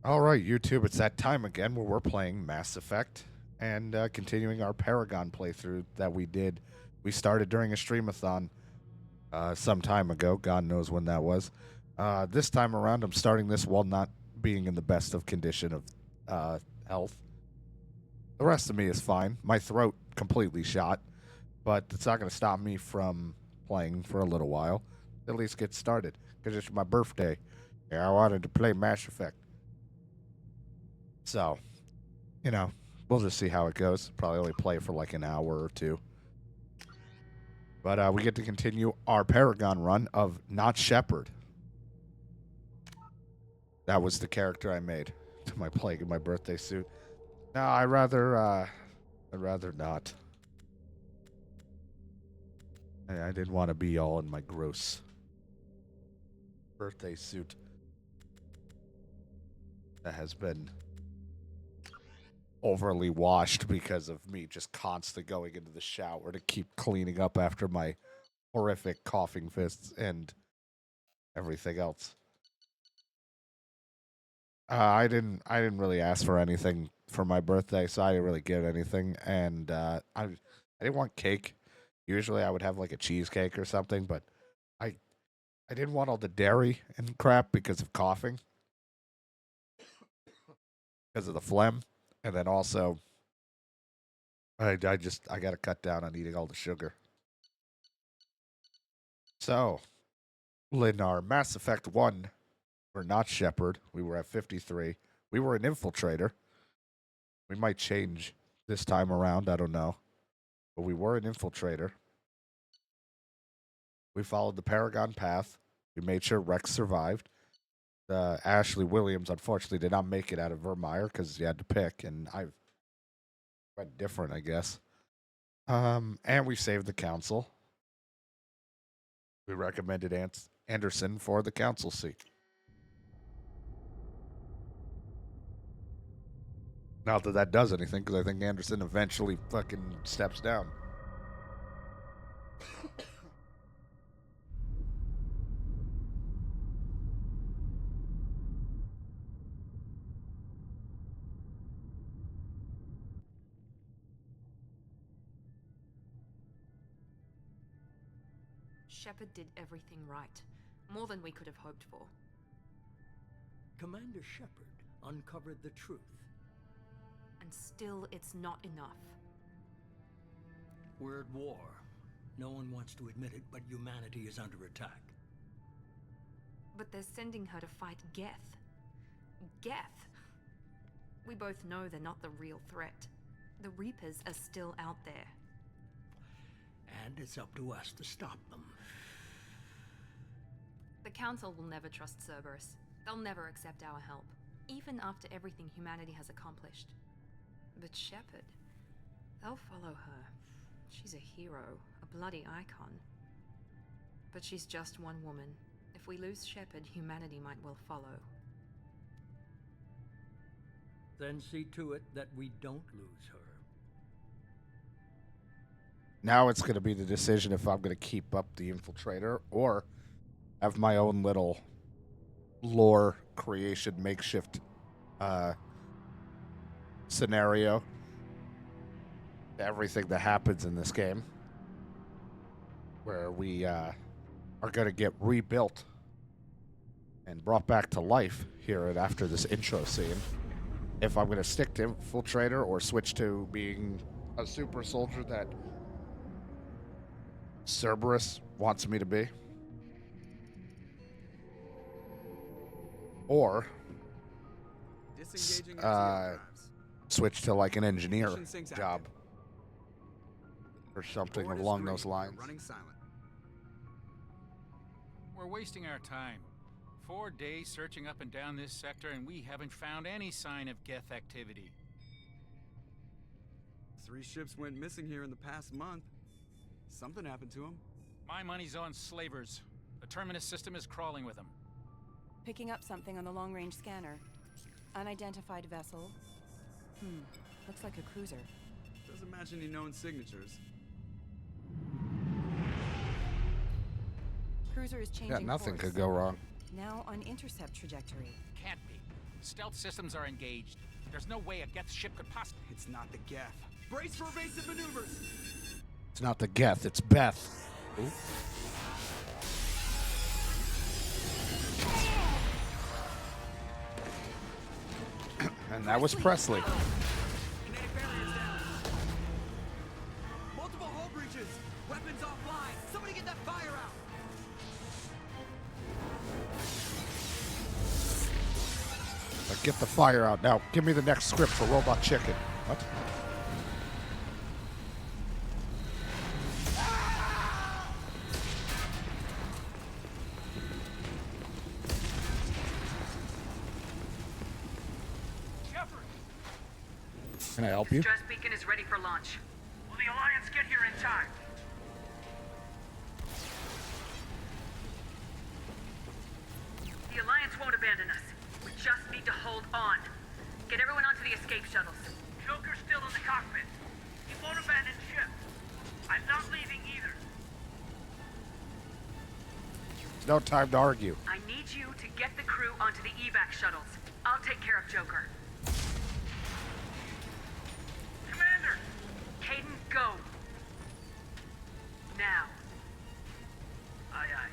All right, YouTube, it's that time again where we're playing Mass Effect and continuing our Paragon playthrough that we did. We started during a streamathon some time ago. God knows when that was. This time around, I'm starting this while not being in the best of condition of health. The rest of me is fine. My throat completely shot, but it's not going to stop me from playing for a little while. At least get started, because it's my birthday. And I wanted to play Mass Effect. So, you know, we'll just see how it goes. Probably only play for like an hour or two. But we get to continue our Paragon run of Not Shepard. That was the character I made to my plague in my birthday suit. No, I'd rather not. I didn't want to be all in my gross birthday suit that has been overly washed because of me just constantly going into the shower to keep cleaning up after my horrific coughing fists and everything else. I didn't really ask for anything for my birthday, so I didn't really get anything. And I didn't want cake. Usually I would have like a cheesecake or something, but I I didn't want all the dairy and crap because of coughing, because of the phlegm, and then also I got to cut down on eating all the sugar. So in our Mass Effect 1, we're not Shepard. We were at 53. We were an infiltrator. We might change this time around. I don't know. But we were an infiltrator. We followed the Paragon path. We made sure Rex survived. Ashley Williams, unfortunately, did not make it out of Vermeer because he had to pick, and I went different, I guess. And we saved the council. We recommended Anderson for the council seat. Not that that does anything, because I think Anderson eventually fucking steps down. Shepard did everything right. More than we could have hoped for. Commander Shepard uncovered the truth. And still, it's not enough. We're at war. No one wants to admit it, but humanity is under attack. But they're sending her to fight Geth. Geth! We both know they're not the real threat. The Reapers are still out there. And it's up to us to stop them. The Council will never trust Cerberus. They'll never accept our help, even after everything humanity has accomplished. But Shepard, they'll follow her. She's a hero, a bloody icon. But she's just one woman. If we lose Shepard, humanity might well follow. Then see to it that we don't lose her. Now it's going to be the decision if I'm going to keep up the infiltrator or have my own little lore creation makeshift scenario. Everything that happens in this game, where we are going to get rebuilt and brought back to life here and after this intro scene. If I'm going to stick to infiltrator or switch to being a super soldier that Cerberus wants me to be. Or switch to like an engineer job or something along those lines. Running silent. We're wasting our time. 4 days searching up and down this sector, and we haven't found any sign of Geth activity. 3 ships went missing here in the past month. Something happened to them. My money's on slavers. The Terminus system is crawling with them. Picking up something on the long-range scanner. Unidentified vessel. Looks like a cruiser. Doesn't match any known signatures. Cruiser is changing Yeah, nothing course. could go wrong. Now on intercept trajectory. Can't be. Stealth systems are engaged. There's no way a Geth ship could possibly... It's not the Geth. Brace for evasive maneuvers! It's not the Geth, it's Beth. Ooh. And that was Presley. Kinetic barriers down. Multiple hull breaches. Weapons offline. Somebody get that fire out. Get the fire out now. Give me the next script for Robot Chicken. What? Shepard! Can I help you? Stress beacon is ready for launch. Will the Alliance get here in time? The Alliance won't abandon us. We just need to hold on. Get everyone onto the escape shuttles. Joker's still in the cockpit. He won't abandon ship. I'm not leaving either. No time to argue. I need you to get the crew onto the evac shuttles. I'll take care of Joker. Commander! Caden, go. Now. Aye, aye.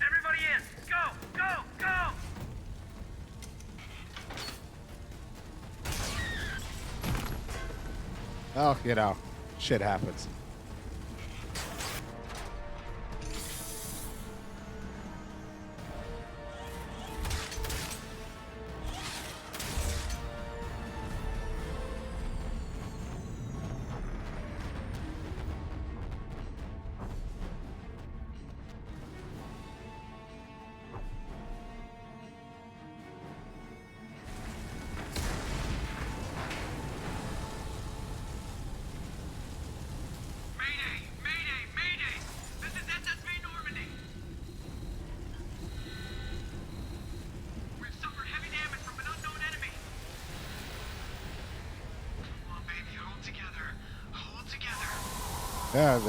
Everybody in! Go! Go! Go! Oh, you know, shit happens. Mayday! Mayday! Mayday! This is SSV Normandy! We've suffered heavy damage from an unknown enemy! Come on, baby, hold together. Hold together.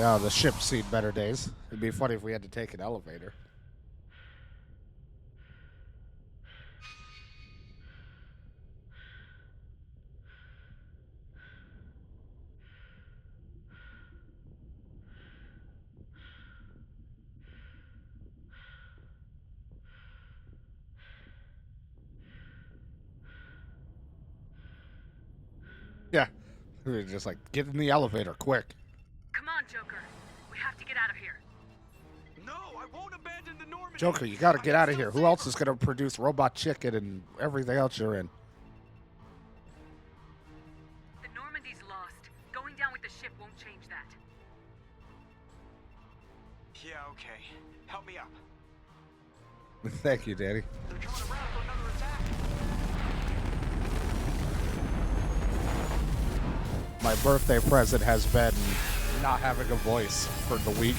Yeah, the ship's seen better days. It'd be funny if we had to take an elevator. Yeah. We were just like, get in the elevator, quick. Come on, Joker. We have to get out of here. No, I won't abandon the Normandy. Joker, you gotta I get can out of still here. Who save else her. is gonna produce Robot Chicken and everything else you're in? The Normandy's lost. Going down with the ship won't change that. Yeah, okay. Help me up. Thank you, Danny. They're coming around for another attack. My birthday present has been not having a voice for the week.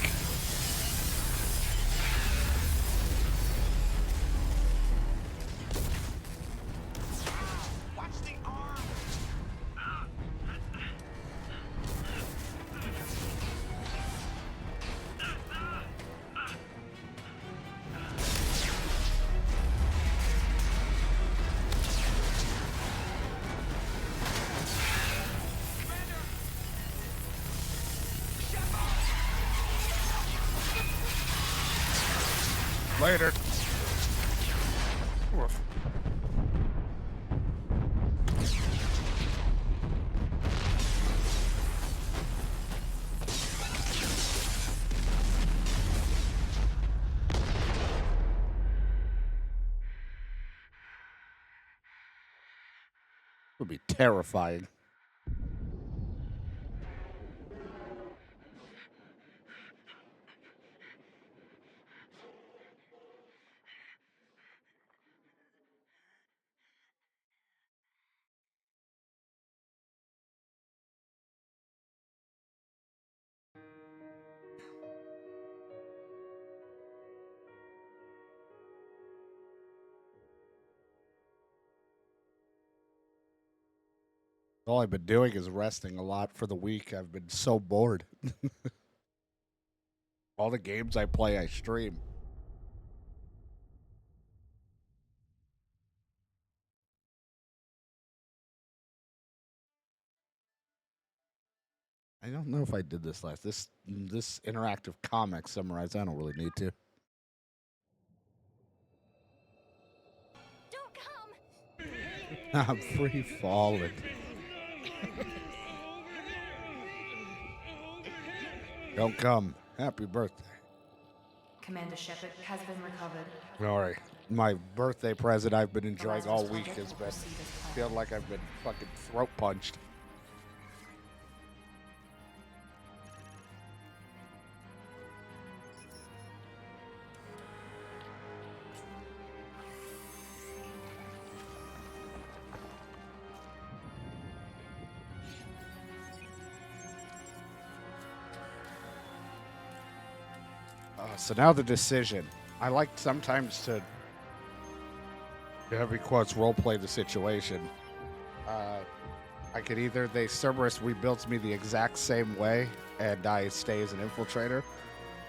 Watch the arm. Later. Woof. Would be terrifying. All I've been doing is resting a lot for the week. I've been so bored. All the games I play, I stream. I don't know if I did this last. This interactive comic summarize. I don't really need to. Don't come! I'm free falling. Don't come. Happy birthday. Commander Shepard has been recovered. All right. My birthday present I've been enjoying all Lazarus week Project has will been proceed as planned. feel like I've been fucking throat punched. So now the decision. I like sometimes to, heavy quotes, roleplay the situation. I could either, Cerberus rebuilds me the exact same way and I stay as an infiltrator,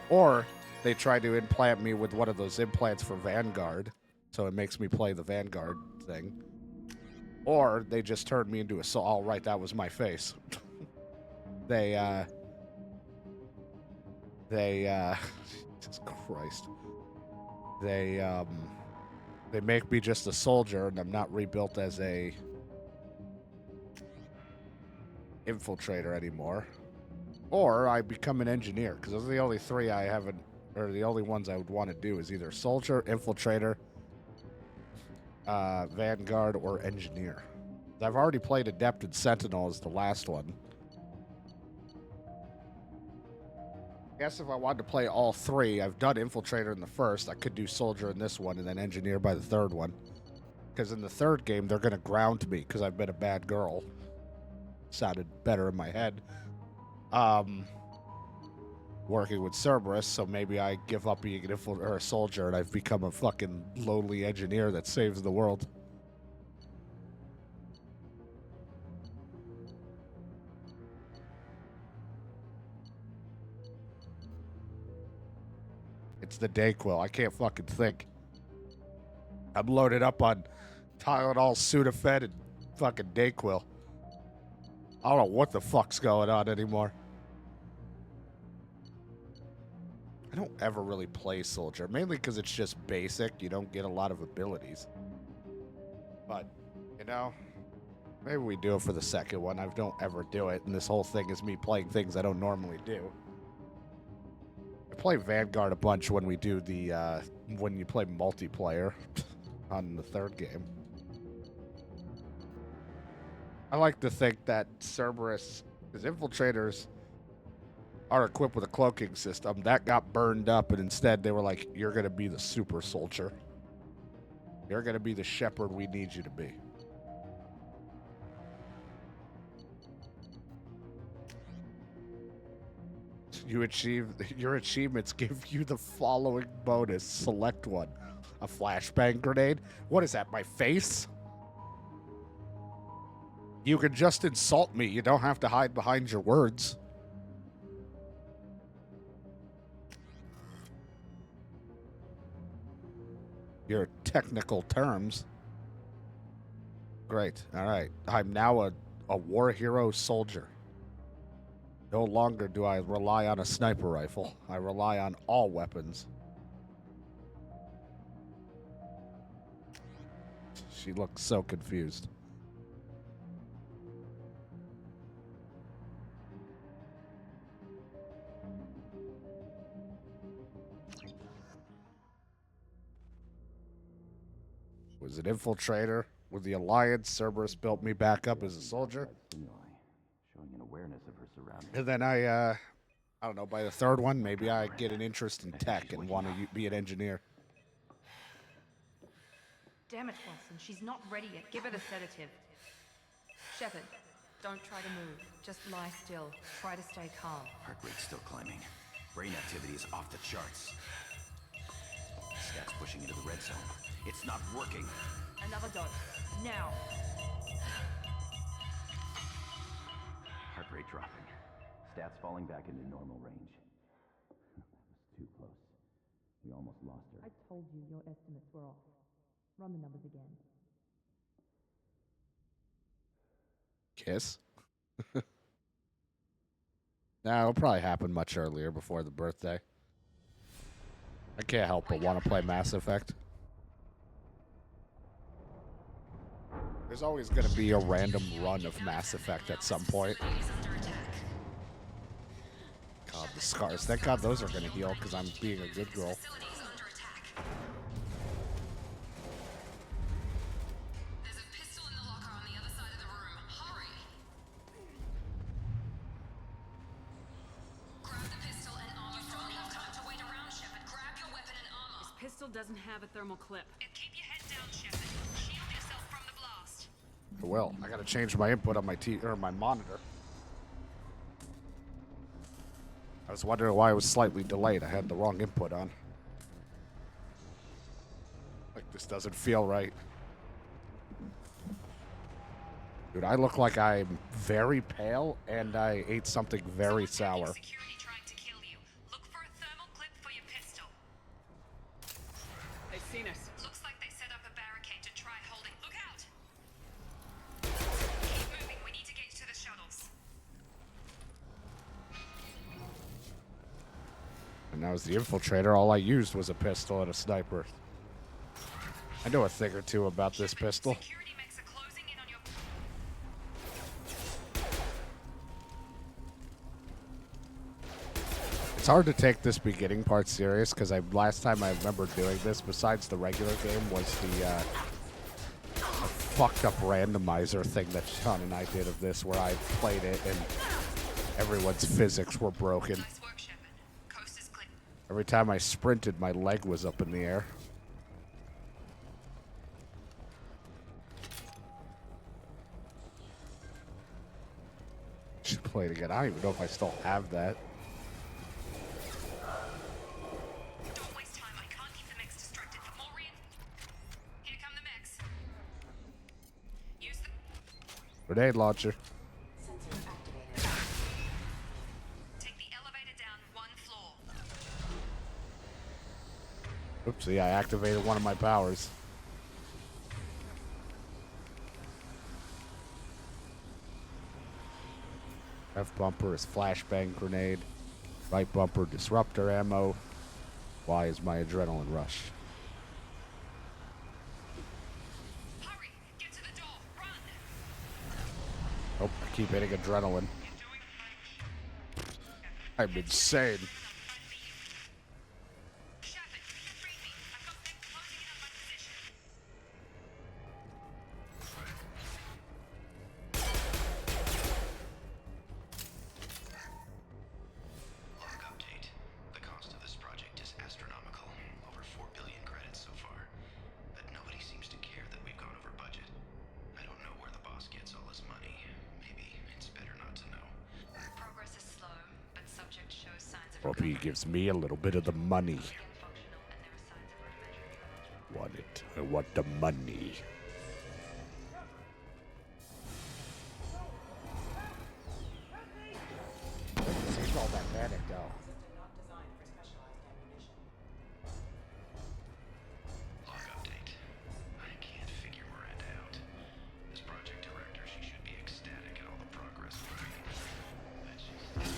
or they try to implant me with one of those implants for Vanguard, so it makes me play the Vanguard thing. Or they just turn me into a soul. Oh, right, that was my face. They, Jesus Christ. They make me just a soldier and I'm not rebuilt as a infiltrator anymore. Or I become an engineer, because those are the only three I haven't, or the only ones I would want to do is either soldier, infiltrator, Vanguard, or engineer. I've already played Adept and Sentinel as the last one. I guess if I wanted to play all three, I've done Infiltrator in the first. I could do Soldier in this one and then Engineer by the third one. Because in the third game, they're going to ground me because I've been a bad girl. Sounded better in my head. Working with Cerberus, so maybe I give up being an or a soldier and I've become a fucking lowly engineer that saves the world. It's the Dayquil. I can't fucking think. I'm loaded up on Tylenol, Sudafed, and fucking Dayquil. I don't know what the fuck's going on anymore. I don't ever really play Soldier, mainly because it's just basic. You don't get a lot of abilities. But, you know, maybe we do it for the second one. I don't ever do it, and this whole thing is me playing things I don't normally do. I play Vanguard a bunch when we do the, when you play multiplayer on the third game. I like to think that Cerberus, his infiltrators, are equipped with a cloaking system. That got burned up, and instead they were like, you're going to be the super soldier. You're going to be the Shepard we need you to be. You achieve, your achievements give you the following bonus. Select one. A flashbang grenade? What is that, my face? You can just insult me. You don't have to hide behind your words. Your technical terms. Great. All right. I'm now a war hero soldier. No longer do I rely on a sniper rifle. I rely on all weapons. She looks so confused. Was an infiltrator with the Alliance. Cerberus built me back up as a soldier. Showing an awareness of her surroundings. And then I don't know, by the third one, maybe I get an interest in tech and want to be an engineer. Damn it, Watson, she's not ready yet. Give her the sedative. Shepard, don't try to move. Just lie still. Try to stay calm. Heart rate's still climbing. Brain activity is off the charts. Scat's pushing into the red zone. It's not working. Another dose. Now. dropping. Stats falling back into normal range. That was too close. We almost lost her. I told you your estimates were off. Run the numbers again. Kiss? Nah, it'll probably happen much earlier before the birthday. I can't help but want to play Mass Effect. There's always going to be a random run of Mass Effect at some point. God, the scars. Thank God those are going to heal because I'm being a good girl. Pistol doesn't have a thermal clip. Keep your head down, Shepard. Shield yourself from the blast. I will. I gotta change my input on my my monitor. I was wondering why it was slightly delayed. I had the wrong input on. Like, this doesn't feel right. Dude, I look like I'm very pale and I ate something very sour. Security trying to kill you. Look for a thermal clip for your pistol. They've seen us. Looks like they set up a barricade to try holding. Look out! Keep moving. We need to get to the shuttles. And now as the infiltrator, all I used was a pistol and a sniper. I know a thing or two about this pistol. Security mechs are closing in on your... It's hard to take this beginning part serious because last time I remember doing this, besides the regular game, was the fucked up randomizer thing that Sean and I did of this, where I played it and everyone's physics were broken. Nice work, Shepard. Coast is clear. Every time I sprinted, my leg was up in the air. Should play it again. I don't even know if I still have that. Don't waste time. I can't keep the mechs distracted. For more Here come the mechs. Use the... Grenade launcher. Take the elevator down one floor. Oopsie, I activated one of my powers. Left bumper is flashbang grenade. Right bumper disruptor ammo. Y is my adrenaline rush. Hurry! Get to the door! Run! Oh, I keep hitting adrenaline. I'm insane. Shepard, read me. I've got them closing in on my position. Log update. The cost of this project is astronomical. Over 4 billion credits so far. But nobody seems to care that we've gone over budget. I don't know where the boss gets all his money. Maybe it's better not to know. Progress is slow, but subject shows signs of Hope he recovery. gives me a little bit of the money. Again functional, and there are signs of rudimentary knowledge. Want it. I want the money. Seems all that panic though. Log update. I can't figure Miranda out. This project director, she should be ecstatic at all the progress we're making. But she's...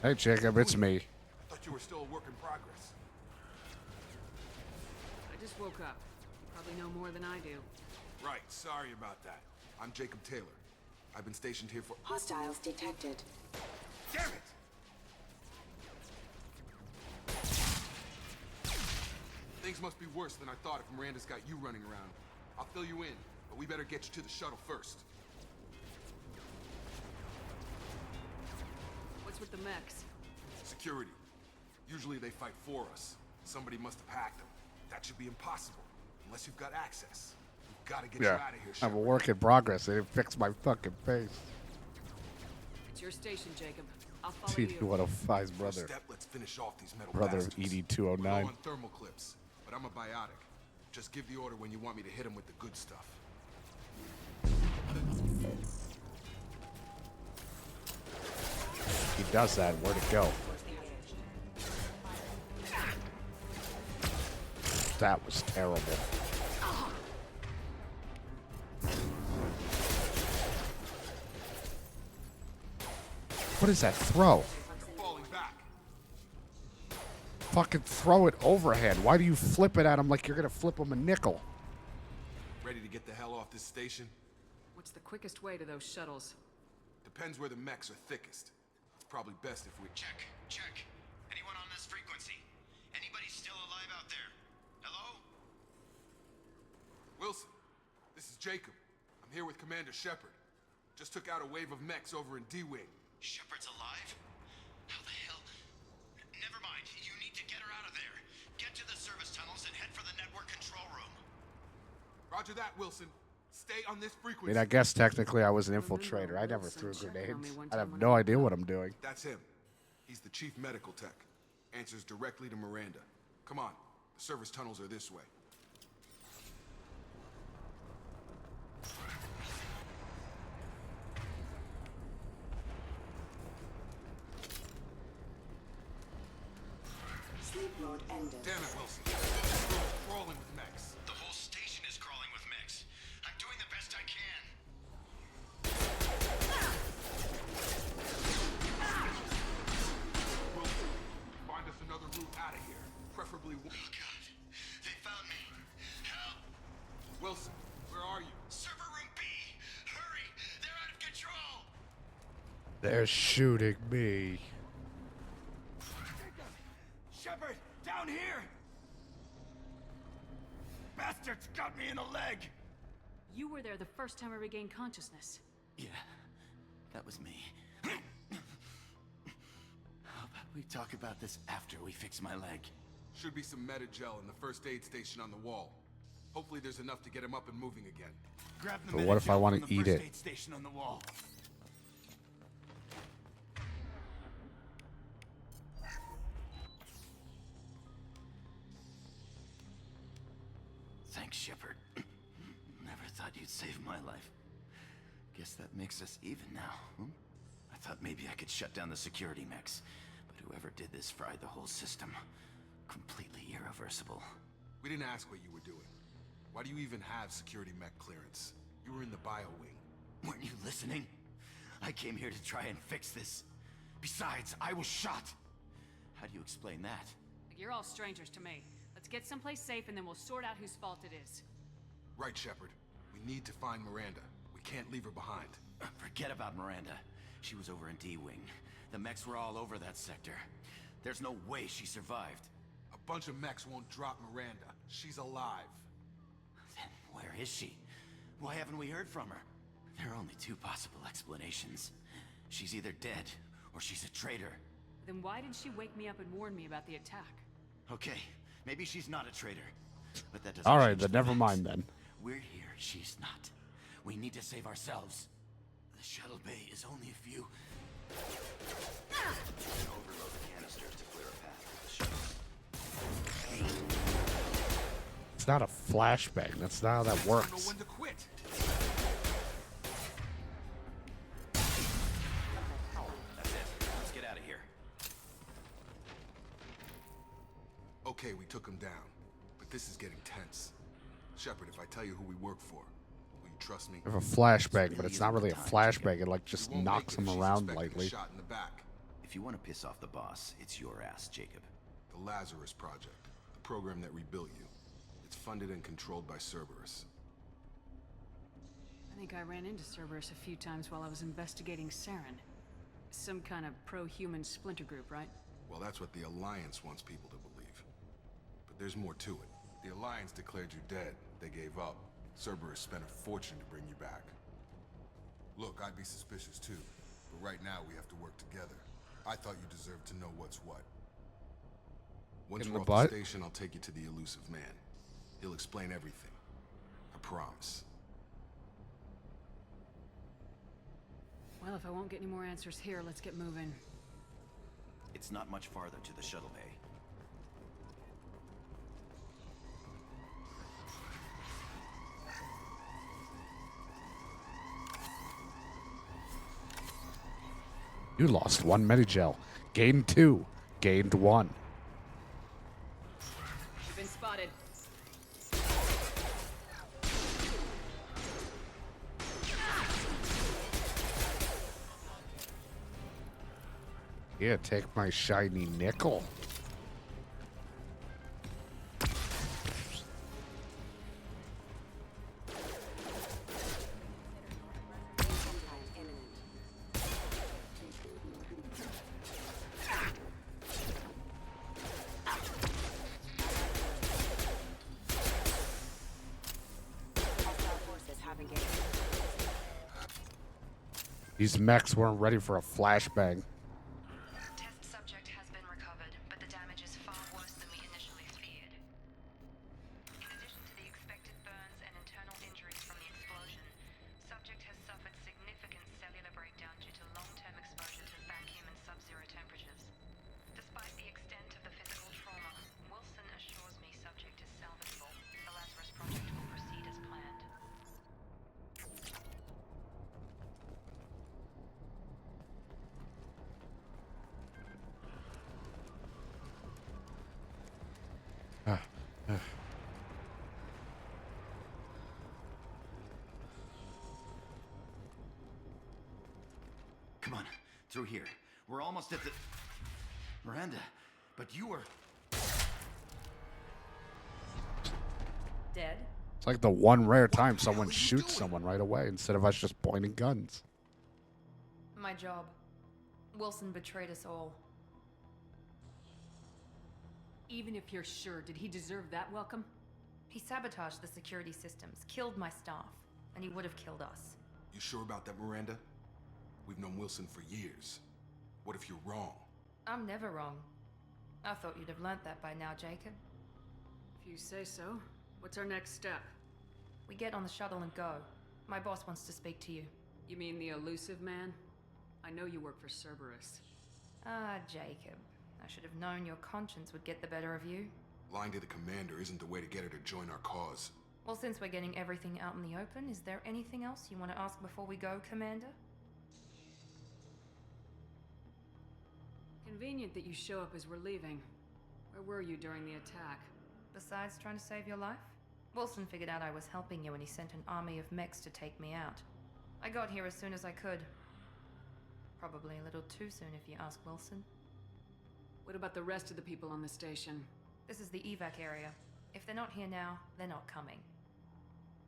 Hey Jacob, it's me. Thought you were still a work in progress. I just woke up. You probably know more than I do. Right, sorry about that. I'm Jacob Taylor. I've been stationed here for... Hostiles detected. Damn it! Things must be worse than I thought if Miranda's got you running around. I'll fill you in, but we better get you to the shuttle first. What's with the mechs? Security. Usually they fight for us. Somebody must have hacked them. That should be impossible, unless you've got access. We've got to get you Yeah, out of here, I'm a Shepard. work in progress. They didn't fix my fucking face. It's your station, Jacob. I'll follow you. TD-105's First brother. step, let's finish off these metal Brother of bastards. ED-209. We're low on thermal clips, but I'm a biotic. Just give the order when you want me to hit him with the good stuff. He does that. Where'd it go? That was terrible. What is that throw? You're falling back. Fucking throw it overhead. Why do you flip it at him like you're gonna flip him a nickel? Ready to get the hell off this station? What's the quickest way to those shuttles? Depends where the mechs are thickest. It's probably best if we... Check. Anyone on this frequency? Anybody still alive out there? Hello? Wilson, this is Jacob. I'm here with Commander Shepard. Just took out a wave of mechs over in D-Wing. Shepard's alive? How the hell? Never mind. You need to get her out of there. Get to the service tunnels and head for the network control room. Roger that, Wilson. Stay on this I frequency. mean, I guess technically I was an infiltrator. I never threw grenades. I have no idea what I'm doing. That's him. He's the chief medical tech. Answers directly to Miranda. Come on. The service tunnels are this way. Sleep mode ended. Damn it, Wilson. We're crawling with mechs. The whole station is crawling with mechs. I'm doing the best I can. Wilson, find us another route out of here. Preferably one. Oh, God. They found me. Help! Wilson, where are you? Server room B! Hurry! They're out of control! They're shooting me. Shepard, down here! Bastards got me in the leg! You were there the first time I regained consciousness. Yeah, that was me. How about we talk about this after we fix my leg? Should be some meta-gel in the first aid station on the wall. Hopefully there's enough to get him up and moving again. Grab the But what if I Medi-Gel wanna from the eat first it? aid station on the wall. Thanks, Shepard. Never thought you'd save my life. Guess that makes us even now, hmm? I thought maybe I could shut down the security mechs, but whoever did this fried the whole system. Completely irreversible. We didn't ask what you were doing. Why do you even have security mech clearance? You were in the bio wing. Weren't you listening? I came here to try and fix this. Besides, I was shot. How do you explain that? You're all strangers to me. Let's get someplace safe and then we'll sort out whose fault it is. Right, Shepard. We need to find Miranda. We can't leave her behind. Forget about Miranda. She was over in D-Wing. The mechs were all over that sector. There's no way she survived. A bunch of mechs won't drop Miranda. She's alive. Then where is she? Why haven't we heard from her? There are only two possible explanations. She's either dead, or she's a traitor. Then why did she wake me up and warn me about the attack? Okay, maybe she's not a traitor. But that doesn't All right, change then the never facts. mind then. We're here, she's not. We need to save ourselves. The shuttle bay is only a few... Overload the canisters to clear a path for the shuttle. It's not a flashbang. That's not how that I don't know works. when to quit. That's it. Let's get out of here. Okay, we took him down. But this is getting tense. Shepard, if I tell you who we work for, will you trust me? I have a flashbang, but it's not really a flashbang. It like just We won't knocks make it him if she's around expecting a lightly. shot in the back. If you want to piss off the boss, it's your ass, Jacob. The Lazarus Project, the program that rebuilt you. It's funded and controlled by Cerberus. I think I ran into Cerberus a few times while I was investigating Saren. Some kind of pro-human splinter group, right? Well, that's what the Alliance wants people to believe. But there's more to it. The Alliance declared you dead. They gave up. Cerberus spent a fortune to bring you back. Look, I'd be suspicious too. But right now we have to work together. I thought you deserved to know what's what. Once In we're the off butt? the station, I'll take you to the elusive man. He'll explain everything. I promise. Well, if I won't get any more answers here, let's get moving. It's not much farther to the shuttle bay. You lost 1 Medigel. Gained 2. Gained 1. You've been spotted. Yeah, take my shiny nickel. These mechs weren't ready for a flashbang. Test subject has been recovered, but the damage is far worse than we initially feared. In addition to the expected burns and internal injuries from the explosion, subject has suffered significant cellular breakdown due to long-term exposure to vacuum and sub-zero temperatures. Despite the extent of the physical trauma, Wilson assures me subject is salvageable. The Lazarus project will proceed as planned. Come on, through here. We're almost at the... Miranda, but you were... Dead? It's like the one rare time someone shoots someone right away instead of us just pointing guns. My job. Wilson betrayed us all. Even if you're sure, did he deserve that welcome? He sabotaged the security systems, killed my staff, and he would have killed us. You sure about that, Miranda? We've known Wilson for years. What if you're wrong? I'm never wrong. I thought you'd have learnt that by now, Jacob. If you say so. What's our next step? We get on the shuttle and go. My boss wants to speak to you. You mean the elusive man? I know you work for Cerberus. Ah, Jacob. I should have known your conscience would get the better of you. Lying to the commander isn't the way to get her to join our cause. Well, since we're getting everything out in the open, is there anything else you want to ask before we go, Commander? Convenient that you show up as we're leaving. Where were you during the attack? Besides trying to save your life? Wilson figured out I was helping you and he sent an army of mechs to take me out. I got here as soon as I could. Probably a little too soon if you ask Wilson. What about the rest of the people on the station? This is the evac area. If they're not here now, they're not coming.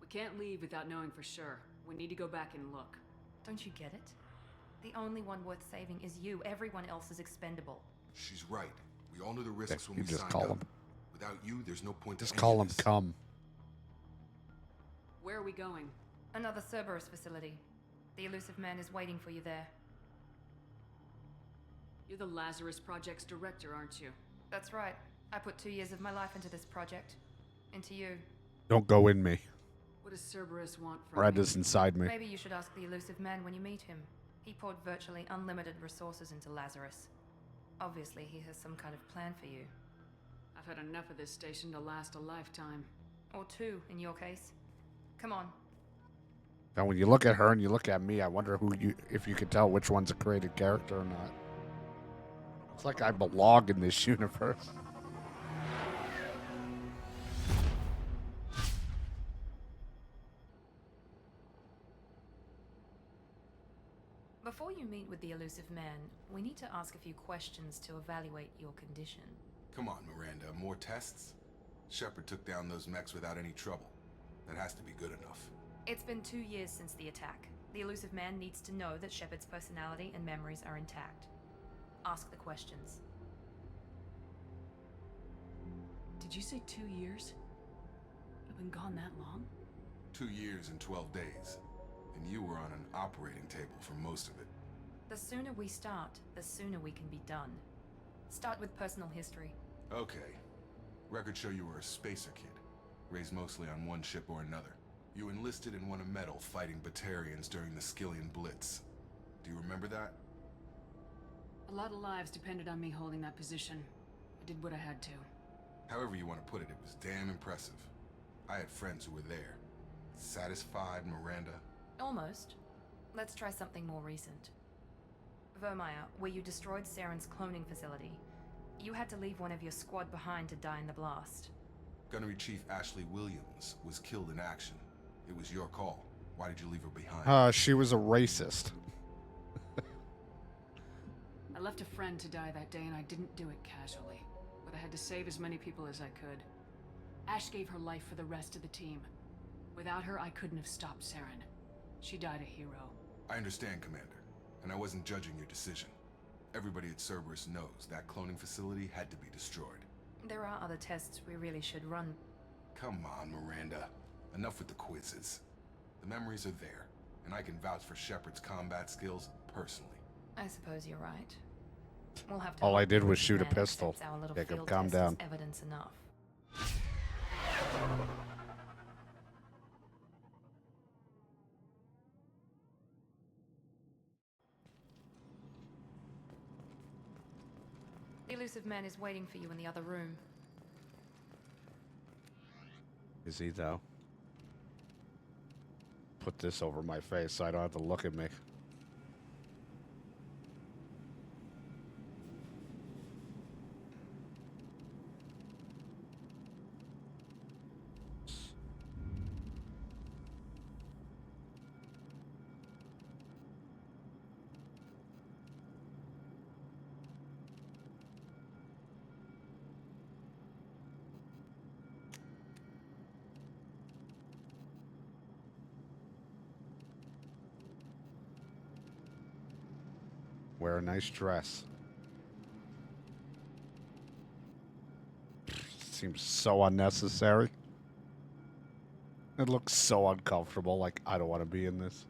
We can't leave without knowing for sure. We need to go back and look. Don't you get it? The only one worth saving is you. Everyone else is expendable. She's right. We all knew the risks when You we just signed call up. him. Without you, there's no point to Just any call of him this. come. Where are we going? Another Cerberus facility. The elusive man is waiting for you there. You're the Lazarus Project's director, aren't you? That's right. I put 2 years of my life into this project. Into you. Don't go in me. What does Cerberus want from Miranda's me? inside me. Maybe you should ask the elusive man when you meet him. He poured virtually unlimited resources into Lazarus. Obviously, he has some kind of plan for you. I've had enough of this station to last a lifetime. Or 2, in your case. Come on. Now, when you look at her and you look at me, I wonder if you could tell which one's a created character or not. It's like I belong in this universe. Before you meet with the elusive man, we need to ask a few questions to evaluate your condition. Come on, Miranda. More tests? Shepard took down those mechs without any trouble. That has to be good enough. It's been 2 years since the attack. The elusive man needs to know that Shepard's personality and memories are intact. Ask the questions. Did you say 2 years? I've been gone that long? 2 years and 12 days. And you were on an operating table for most of it. The sooner we start, the sooner we can be done. Start with personal history. Okay. Records show you were a spacer kid. Raised mostly on one ship or another. You enlisted and won a medal fighting Batarians during the Skillian Blitz. Do you remember that? A A lot of lives depended on me holding that position. I did what I had to. However you want to put it, it was damn impressive. I had friends who were there. Satisfied, Miranda? Almost. Let's try something more recent. Vermeer, where you destroyed Saren's cloning facility, you had to leave one of your squad behind to die in the blast. Gunnery Chief Ashley Williams was killed in action. It was your call. Why did you leave her behind? She was a racist. I left a friend to die that day and I didn't do it casually. But I had to save as many people as I could. Ash gave her life for the rest of the team. Without her, I couldn't have stopped Saren. She died a hero. I understand, Commander, and I wasn't judging your decision. Everybody at Cerberus knows that cloning facility had to be destroyed. There are other tests we really should run. Come on, Miranda. Enough with the quizzes. The memories are there, and I can vouch for Shepard's combat skills personally. I suppose you're right. We'll have to All I hope did the was shoot a man pistol. accepts our little Jacob, field calm test as down. evidence enough. The elusive man is waiting for you in the other room. Is he, though? Put this over my face so I don't have to look at me. Wear a nice dress. Seems so unnecessary. It looks so uncomfortable, like I don't want to be in this.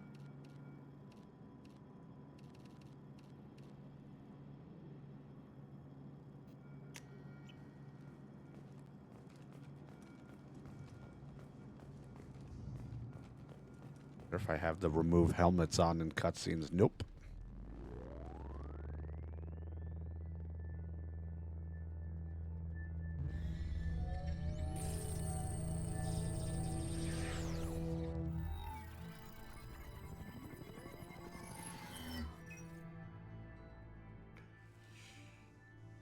Or if I have the remove helmets on in cutscenes, nope.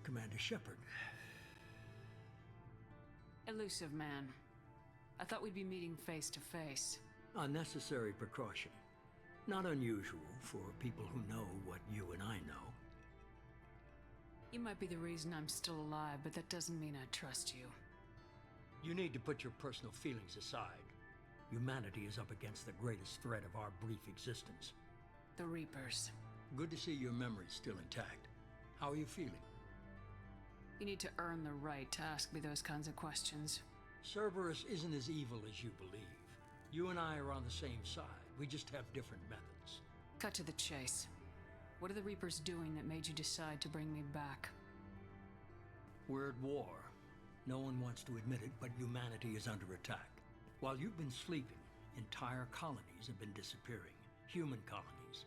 Commander Shepard. Elusive man. I thought we'd be meeting face to face. Unnecessary precaution. Not unusual for people who know what you and I know. You might be the reason I'm still alive, but that doesn't mean I trust you. You need to put your personal feelings aside. Humanity is up against the greatest threat of our brief existence. The Reapers. Good to see your memory's still intact. How are you feeling? You need to earn the right to ask me those kinds of questions. Cerberus isn't as evil as you believe. You and I are on the same side. We just have different methods. Cut to the chase. What are the Reapers doing that made you decide to bring me back? We're at war. No one wants to admit it, but humanity is under attack. While you've been sleeping, entire colonies have been disappearing. Human colonies.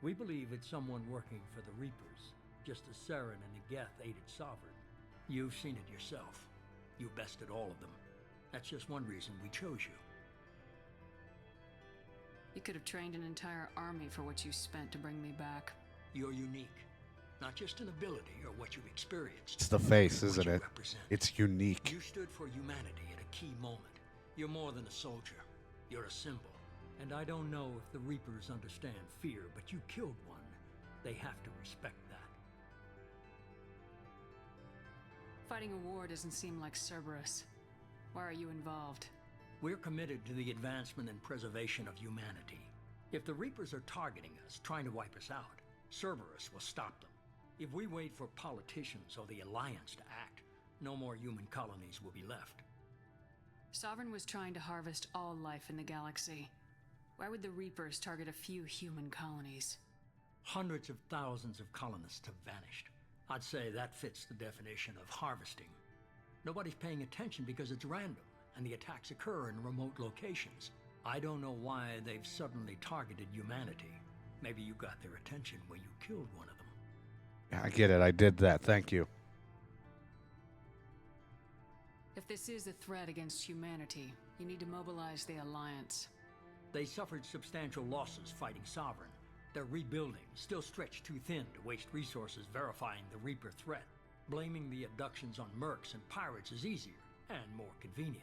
We believe it's someone working for the Reapers, just as Saren and Negeth aided Sovereign. You've seen it yourself. You bested all of them. That's just one reason we chose you. You could have trained an entire army for what you spent to bring me back. You're unique. Not just an ability or what you've experienced. It's the face, what isn't you it? represent. It's unique. You stood for humanity at a key moment. You're more than a soldier. You're a symbol. And I don't know if the Reapers understand fear, but you killed one. They have to respect that. Fighting a war doesn't seem like Cerberus. Why are you involved? We're committed to the advancement and preservation of humanity. If the Reapers are targeting us, trying to wipe us out, Cerberus will stop them. If we wait for politicians or the Alliance to act, no more human colonies will be left. Sovereign was trying to harvest all life in the galaxy. Why would the Reapers target a few human colonies? Hundreds of thousands of colonists have vanished. I'd say that fits the definition of harvesting. Nobody's paying attention because it's random, and the attacks occur in remote locations. I don't know why they've suddenly targeted humanity. Maybe you got their attention when you killed one of them. Yeah, I get it. I did that. Thank you. If this is a threat against humanity, you need to mobilize the Alliance. They suffered substantial losses fighting Sovereign. Their rebuilding, still stretched too thin to waste resources verifying the Reaper threat. Blaming the abductions on mercs and pirates is easier and more convenient.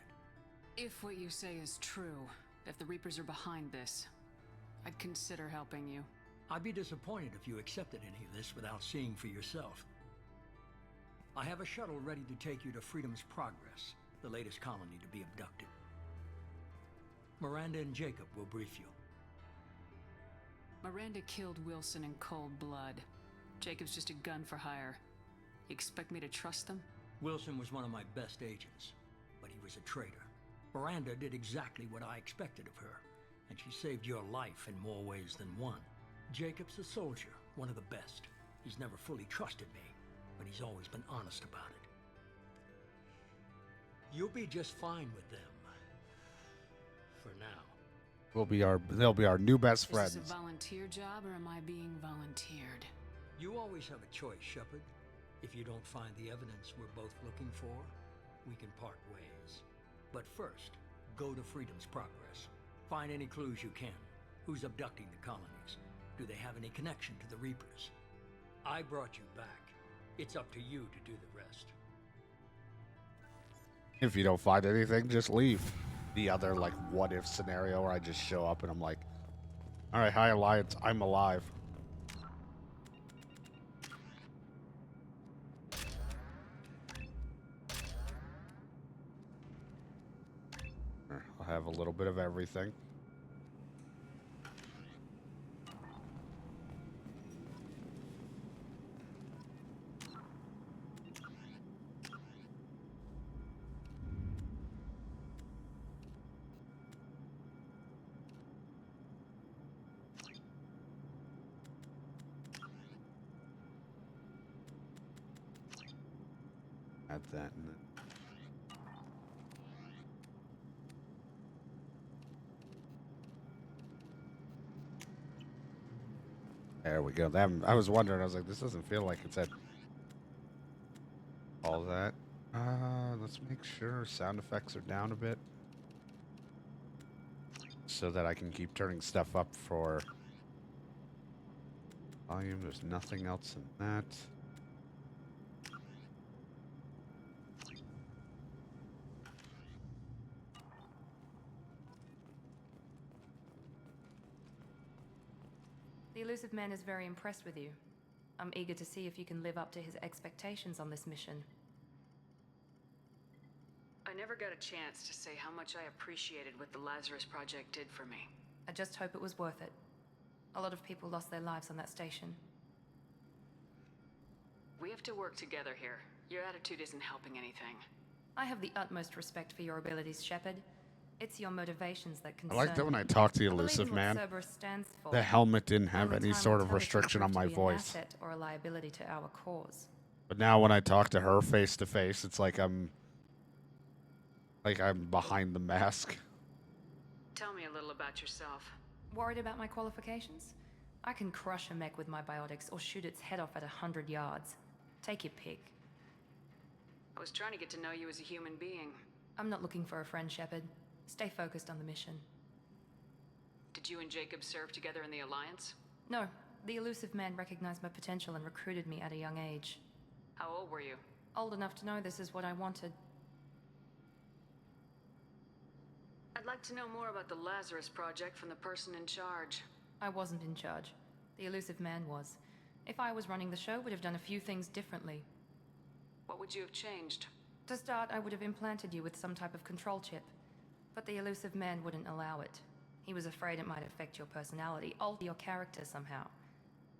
If what you say is true, if the Reapers are behind this, I'd consider helping you. I'd be disappointed if you accepted any of this without seeing for yourself. I have a shuttle ready to take you to Freedom's Progress, the latest colony to be abducted. Miranda and Jacob will brief you. Miranda killed Wilson in cold blood. Jacob's just a gun for hire. You expect me to trust them? Wilson was one of my best agents, but he was a traitor. Miranda did exactly what I expected of her, and she saved your life in more ways than one. Jacob's a soldier, one of the best. He's never fully trusted me, but he's always been honest about it. You'll be just fine with them. For now. They'll be our new best friends. Is this a volunteer job, or am I being volunteered? You always have a choice, Shepard. If you don't find the evidence we're both looking for, we can part ways. But first, go to Freedom's Progress. Find any clues you can. Who's abducting the colonies? Do they have any connection to the Reapers? I brought you back. It's up to you to do the rest. If you don't find anything, just leave. The other, like, what-if scenario where I just show up and I'm like, all right, hi, Alliance, I'm alive. I'll have a little bit of everything. Add that in it. There we go. I was wondering. I was like, this doesn't feel like it's at all that. Let's make sure sound effects are down a bit so that I can keep turning stuff up for volume. There's nothing else in that. The elusive man is very impressed with you. I'm eager to see if you can live up to his expectations on this mission. I never got a chance to say how much I appreciated what the Lazarus Project did for me. I just hope it was worth it. A lot of people lost their lives on that station. We have to work together here. Your attitude isn't helping anything. I have the utmost respect for your abilities, Shepard. It's your motivations that I concern like that when I talk to the I believe elusive in what man, Cerberus stands for. the helmet didn't have Only any time sort will of tell if you restriction on prove to my be an voice. asset or a liability to our cause. But now when I talk to her face to face, it's like I'm behind the mask. Tell me a little about yourself. Worried about my qualifications? I can crush a mech with my biotics or shoot its head off at 100 yards. Take your pick. I was trying to get to know you as a human being. I'm not looking for a friend, Shepard. Stay focused on the mission. Did you and Jacob serve together in the Alliance? No, the elusive man recognized my potential and recruited me at a young age. How old were you? Old enough to know this is what I wanted. I'd like to know more about the Lazarus Project from the person in charge. I wasn't in charge. The elusive man was. If I was running the show, would have done a few things differently. What would you have changed? To start, I would have implanted you with some type of control chip. But the elusive man wouldn't allow it. He was afraid it might affect your personality, alter your character somehow.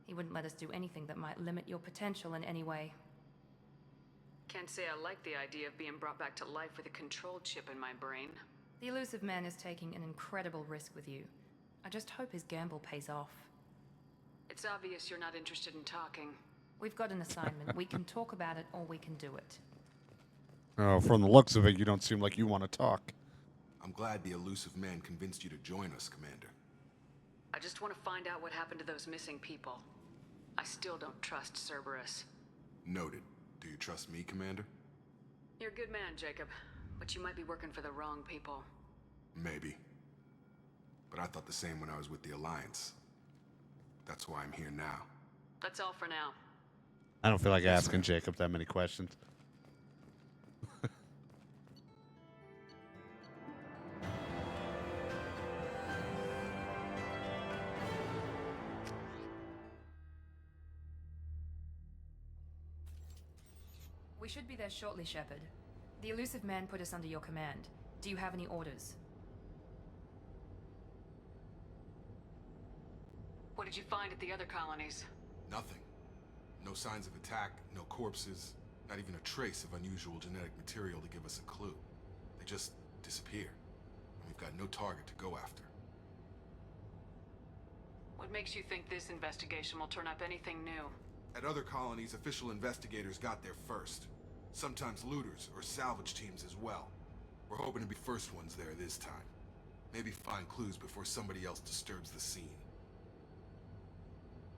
He wouldn't let us do anything that might limit your potential in any way. Can't say I like the idea of being brought back to life with a control chip in my brain. The elusive man is taking an incredible risk with you. I just hope his gamble pays off. It's obvious you're not interested in talking. We've got an assignment. We can talk about it or we can do it. Oh, from the looks of it, you don't seem like you want to talk. I'm glad the elusive man convinced you to join us, Commander. I just want to find out what happened to those missing people. I still don't trust Cerberus. Noted. Do you trust me, Commander? You're a good man, Jacob, but you might be working for the wrong people. Maybe. But I thought the same when I was with the Alliance. That's why I'm here now. That's all for now. I don't feel like asking Jacob that many questions. We should be there shortly, Shepard. The elusive man put us under your command. Do you have any orders? What did you find at the other colonies? Nothing. No signs of attack, no corpses, not even a trace of unusual genetic material to give us a clue. They just disappear. And we've got no target to go after. What makes you think this investigation will turn up anything new? At other colonies, official investigators got there first. Sometimes looters or salvage teams as well. We're hoping to be first ones there this time. Maybe find clues before somebody else disturbs the scene.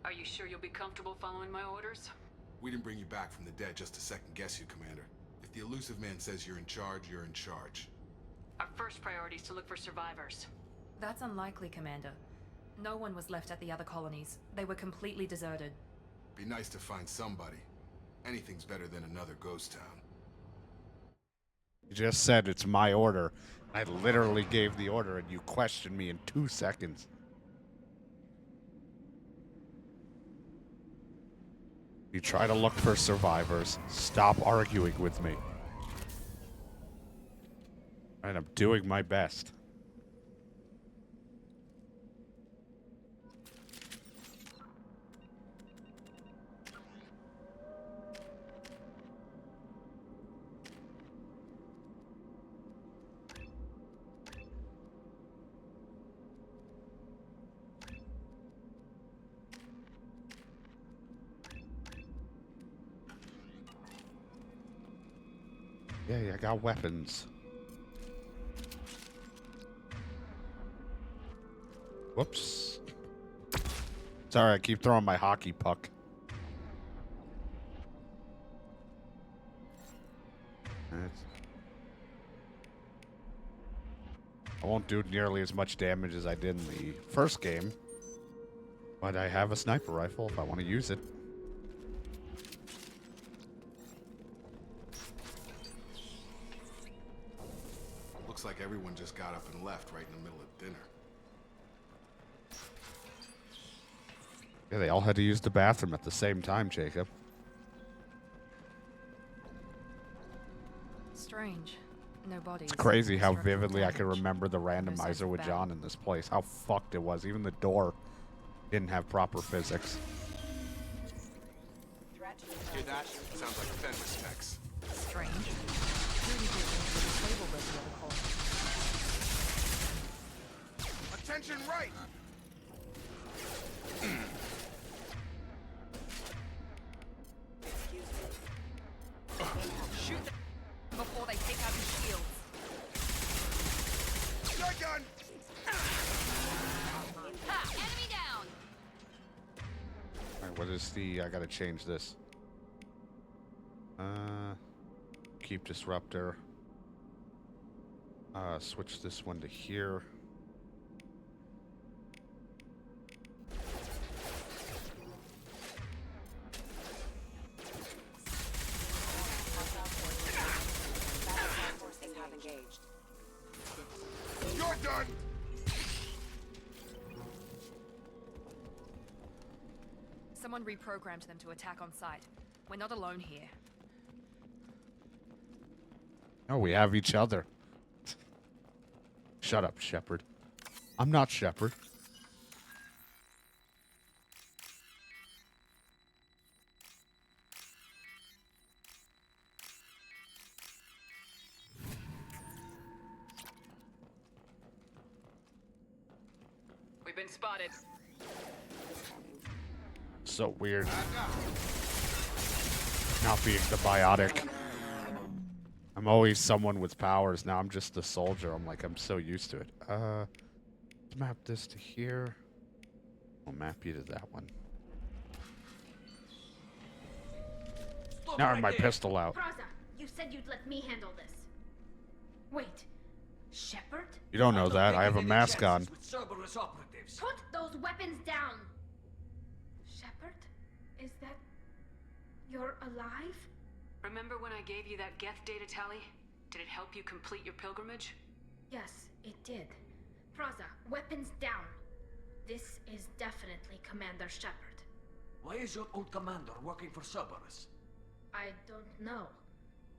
Are you sure you'll be comfortable following my orders? We didn't bring you back from the dead just to second guess you, Commander. If the elusive man says you're in charge, you're in charge. Our first priority is to look for survivors. That's unlikely, Commander. No one was left at the other colonies. They were completely deserted. Be nice to find somebody. Anything's better than another ghost town. You just said it's my order. I literally gave the order and you questioned me in 2 seconds. You try to look for survivors. Stop arguing with me. And I'm doing my best. Yeah, I got weapons. Whoops. Sorry, I keep throwing my hockey puck. I won't do nearly as much damage as I did in the first game. But I have a sniper rifle if I want to use it. Looks like everyone just got up and left right in the middle of dinner. Yeah, they all had to use the bathroom at the same time, Jacob. Strange. No bodies. It's crazy how Structural vividly I can damage. remember the No signs randomizer of with battle. John in this place. How fucked it was. Even the door didn't have proper physics. Hear that? Sounds like Fenris specs. Strange. Security systems were disabled at the other colony. Attention right! Shoot them before they take out his shields. Shotgun! Ha! Enemy down! Alright, what is the... I gotta change this. Keep disruptor. Switch this one to here. You're done! Someone reprogrammed them to attack on sight. We're not alone here. Oh, we have each other. Shut up, Shepard. I'm not Shepard. We've been spotted. So weird. Not being the biotic. I'm always someone with powers. Now I'm just a soldier. I'm so used to it. Let's map this to here. We'll map you to that one. over Now I have my again. pistol out. Praza, you said you'd let me handle this. Wait, Shepard? You don't know that. I have a mask on. With Cerberus operatives. Put those weapons down! Shepard? Is that... You're alive? Remember when I gave you that Geth data tally? Did it help you complete your pilgrimage? Yes, it did. Praza, weapons down. This is definitely Commander Shepard. Why is your old commander working for Cerberus? I don't know.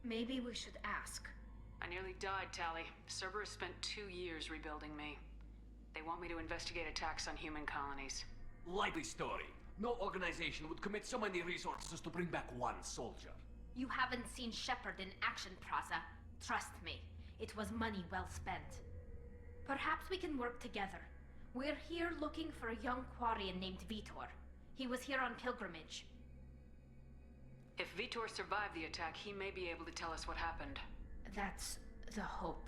Maybe we should ask. I nearly died, Tally. Cerberus spent 2 years rebuilding me. They want me to investigate attacks on human colonies. Likely story. No organization would commit so many resources to bring back one soldier. You haven't seen Shepard in action, Praza. Trust me, it was money well spent. Perhaps we can work together. We're here looking for a young Quarian named Vitor. He was here on pilgrimage. If Vitor survived the attack, he may be able to tell us what happened. That's the hope.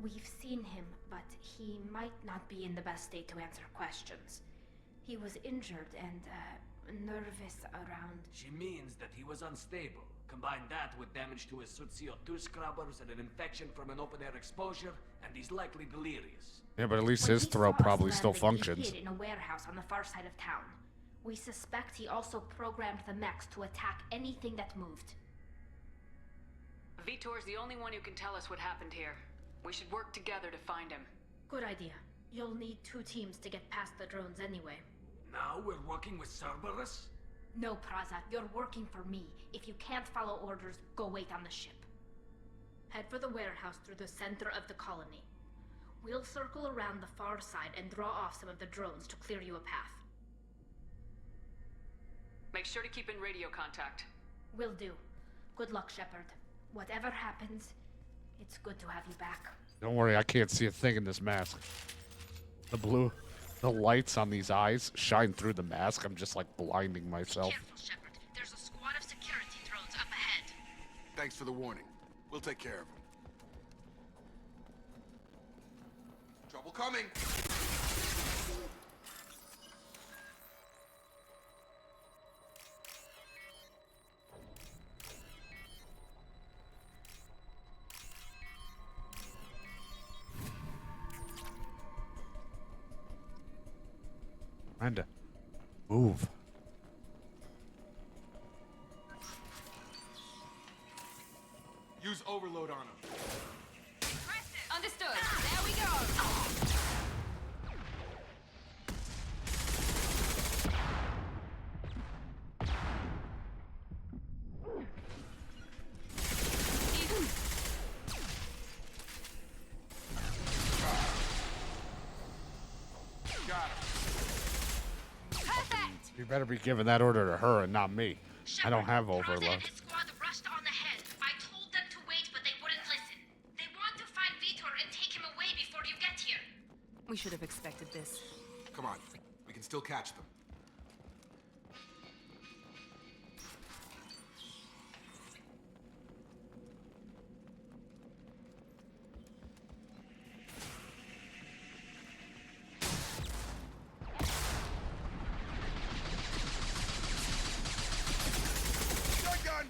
We've seen him, but he might not be in the best state to answer questions. He was injured and, nervous around... She means that he was unstable. Combine that with damage to his suit CO2 scrubbers and an infection from an open-air exposure, and he's likely delirious. Yeah, but at least When his he throat saw us probably still landing, functions. He hid in a warehouse on the far side of town. We suspect he also programmed the mechs to attack anything that moved. Vitor's the only one who can tell us what happened here. We should work together to find him. Good idea. You'll need 2 teams to get past the drones anyway. Now we're working with Cerberus? No, Praza, you're working for me. If you can't follow orders, go wait on the ship. Head for the warehouse through the center of the colony. We'll circle around the far side and draw off some of the drones to clear you a path. Make sure to keep in radio contact. Will do. Good luck, Shepard. Whatever happens, it's good to have you back. Don't worry, I can't see a thing in this mask. The lights on these eyes shine through the mask. I'm just like blinding myself. Careful, Shepard. There's a squad of security drones up ahead. Thanks for the warning. We'll take care of them. Trouble coming! Amanda, move. Use overload on him. Understood. There we go. Got him. Perfect! You better be giving that order to her and not me. I don't have Praza overload. and his squad rushed on ahead. I told them to wait, but they wouldn't listen. They want to find Vitor and take him away before you get here. We should have expected this. Come on. We can still catch them. Shotgun!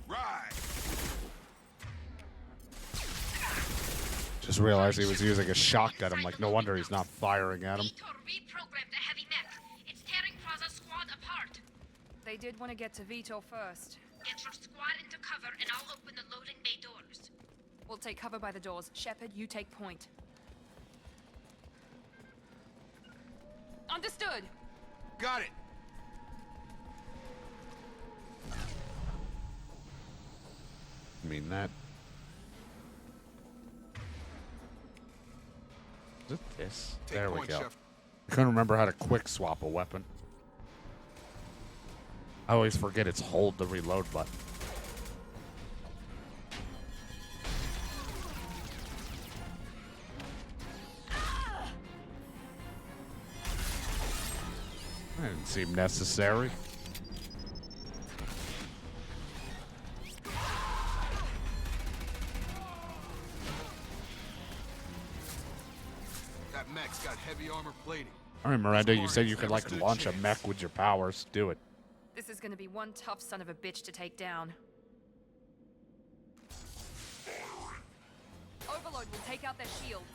Right. Just realized he was using a shotgun. I'm like, no wonder he's not firing at him. Vitor reprogrammed the heavy mech. It's tearing Praza's squad apart. They did want to get to Vitor first. Get your squad into cover, and I'll open the loading bay doors. We'll take cover by the doors. Shepard, you take point. Understood. Got it. I mean that. Is it this? Take There we point, go. Chef. I couldn't remember how to quick swap a weapon. I always forget it's hold the reload button. That didn't seem necessary. heavy armor plating. All right, Miranda, you said you could like launch a mech with your powers. Do it. This is gonna be one tough son of a bitch to take down. Overload will take out their shields.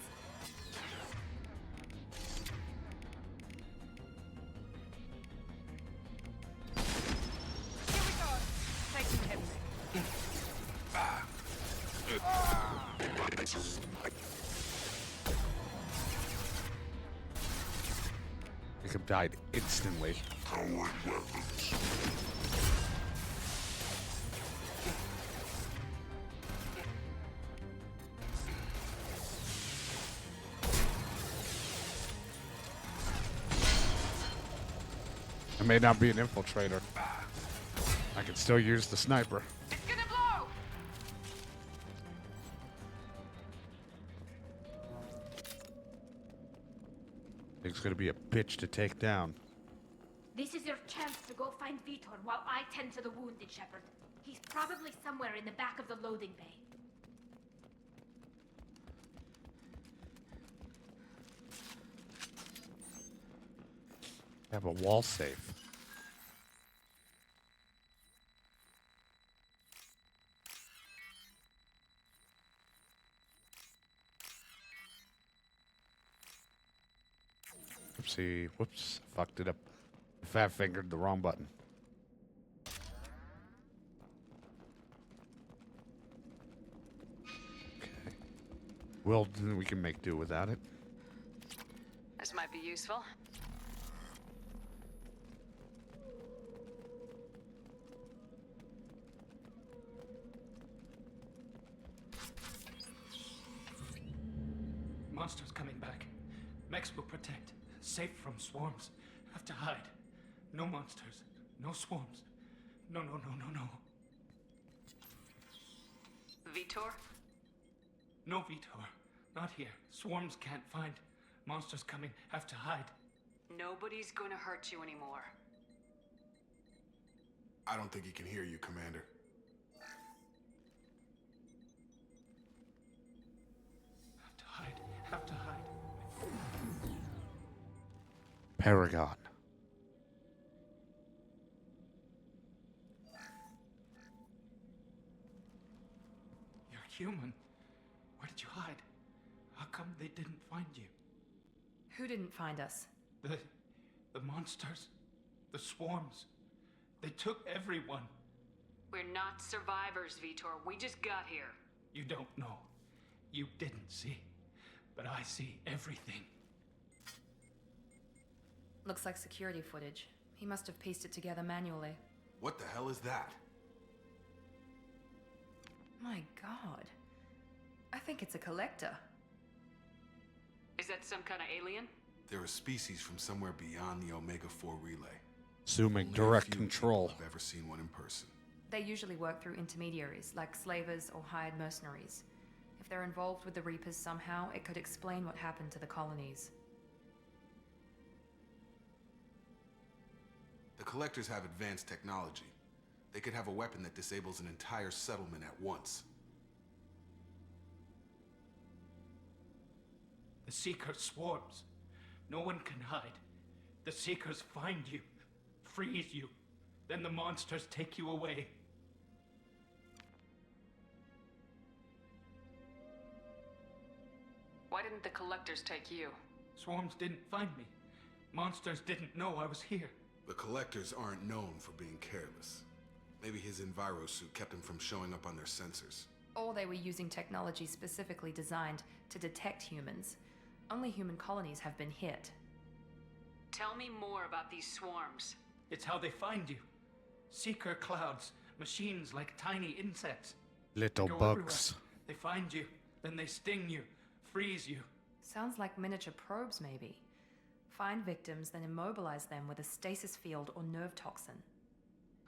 Here we go. Take some hit. Jacob died instantly. I may not be an infiltrator. I can still use the sniper. It's gonna blow! It's gonna be a bitch to take down. This is your chance to go find Vitor while I tend to the wounded, Shepard. He's probably somewhere in the back of the loading bay. I have a wall safe. Oopsie, whoops, fucked it up. Fat fingered the wrong button. Okay. Well, we can make do without it. This might be useful. Monsters coming back. Mechs will protect. Safe from swarms. Have to hide. No monsters. No swarms. No. Vitor? No Vitor. Not here. Swarms can't find. Monsters coming. Have to hide. Nobody's gonna hurt you anymore. I don't think he can hear you, Commander. Have to hide. Paragon. You're human. Where did you hide? How come they didn't find you? Who didn't find us? The monsters. The swarms. They took everyone. We're not survivors, Vitor. We just got here. You don't know. You didn't see. But I see everything. Looks like security footage. He must have pieced it together manually. What the hell is that? My god. I think it's a collector. Is that some kind of alien? They're a species from somewhere beyond the Omega-4 relay. Assuming Only a direct few control. people have ever seen one in person. They usually work through intermediaries, like slavers or hired mercenaries. If they're involved with the Reapers somehow, it could explain what happened to the colonies. The Collectors have advanced technology. They could have a weapon that disables an entire settlement at once. The Seeker swarms. No one can hide. The Seekers find you, freeze you, then the monsters take you away. Why didn't the Collectors take you? Swarms didn't find me. Monsters didn't know I was here. The Collectors aren't known for being careless. Maybe his enviro suit kept him from showing up on their sensors. Or they were using technology specifically designed to detect humans. Only human colonies have been hit. Tell me more about these swarms. It's how they find you. Seeker clouds, machines like tiny insects. Little They go bugs. everywhere. They find you, then they sting you, freeze you. Sounds like miniature probes, maybe. Find victims, then immobilize them with a stasis field or nerve toxin.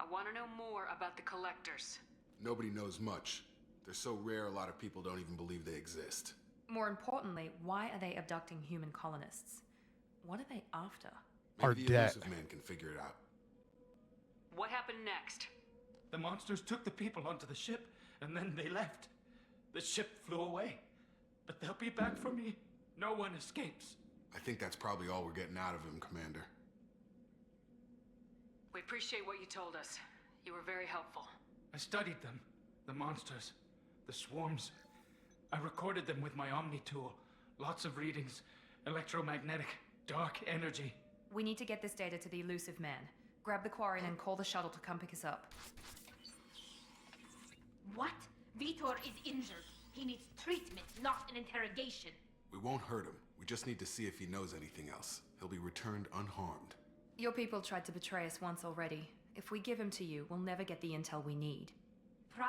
I want to know more about the Collectors. Nobody knows much. They're so rare, a lot of people don't even believe they exist. More importantly, why are they abducting human colonists? What are they after? Are Maybe the dead. elusive man can figure it out. What happened next? The monsters took the people onto the ship, and then they left. The ship flew away. But they'll be back for me. No one escapes. I think that's probably all we're getting out of him, Commander. We appreciate what you told us. You were very helpful. I studied them. The monsters. The swarms. I recorded them with my Omni tool. Lots of readings. Electromagnetic. Dark energy. We need to get this data to the elusive man. Grab the Quarian and call the shuttle to come pick us up. What? Vitor is injured. He needs treatment, not an interrogation. We won't hurt him. We just need to see if he knows anything else. He'll be returned unharmed. Your people tried to betray us once already. If we give him to you, we'll never get the intel we need.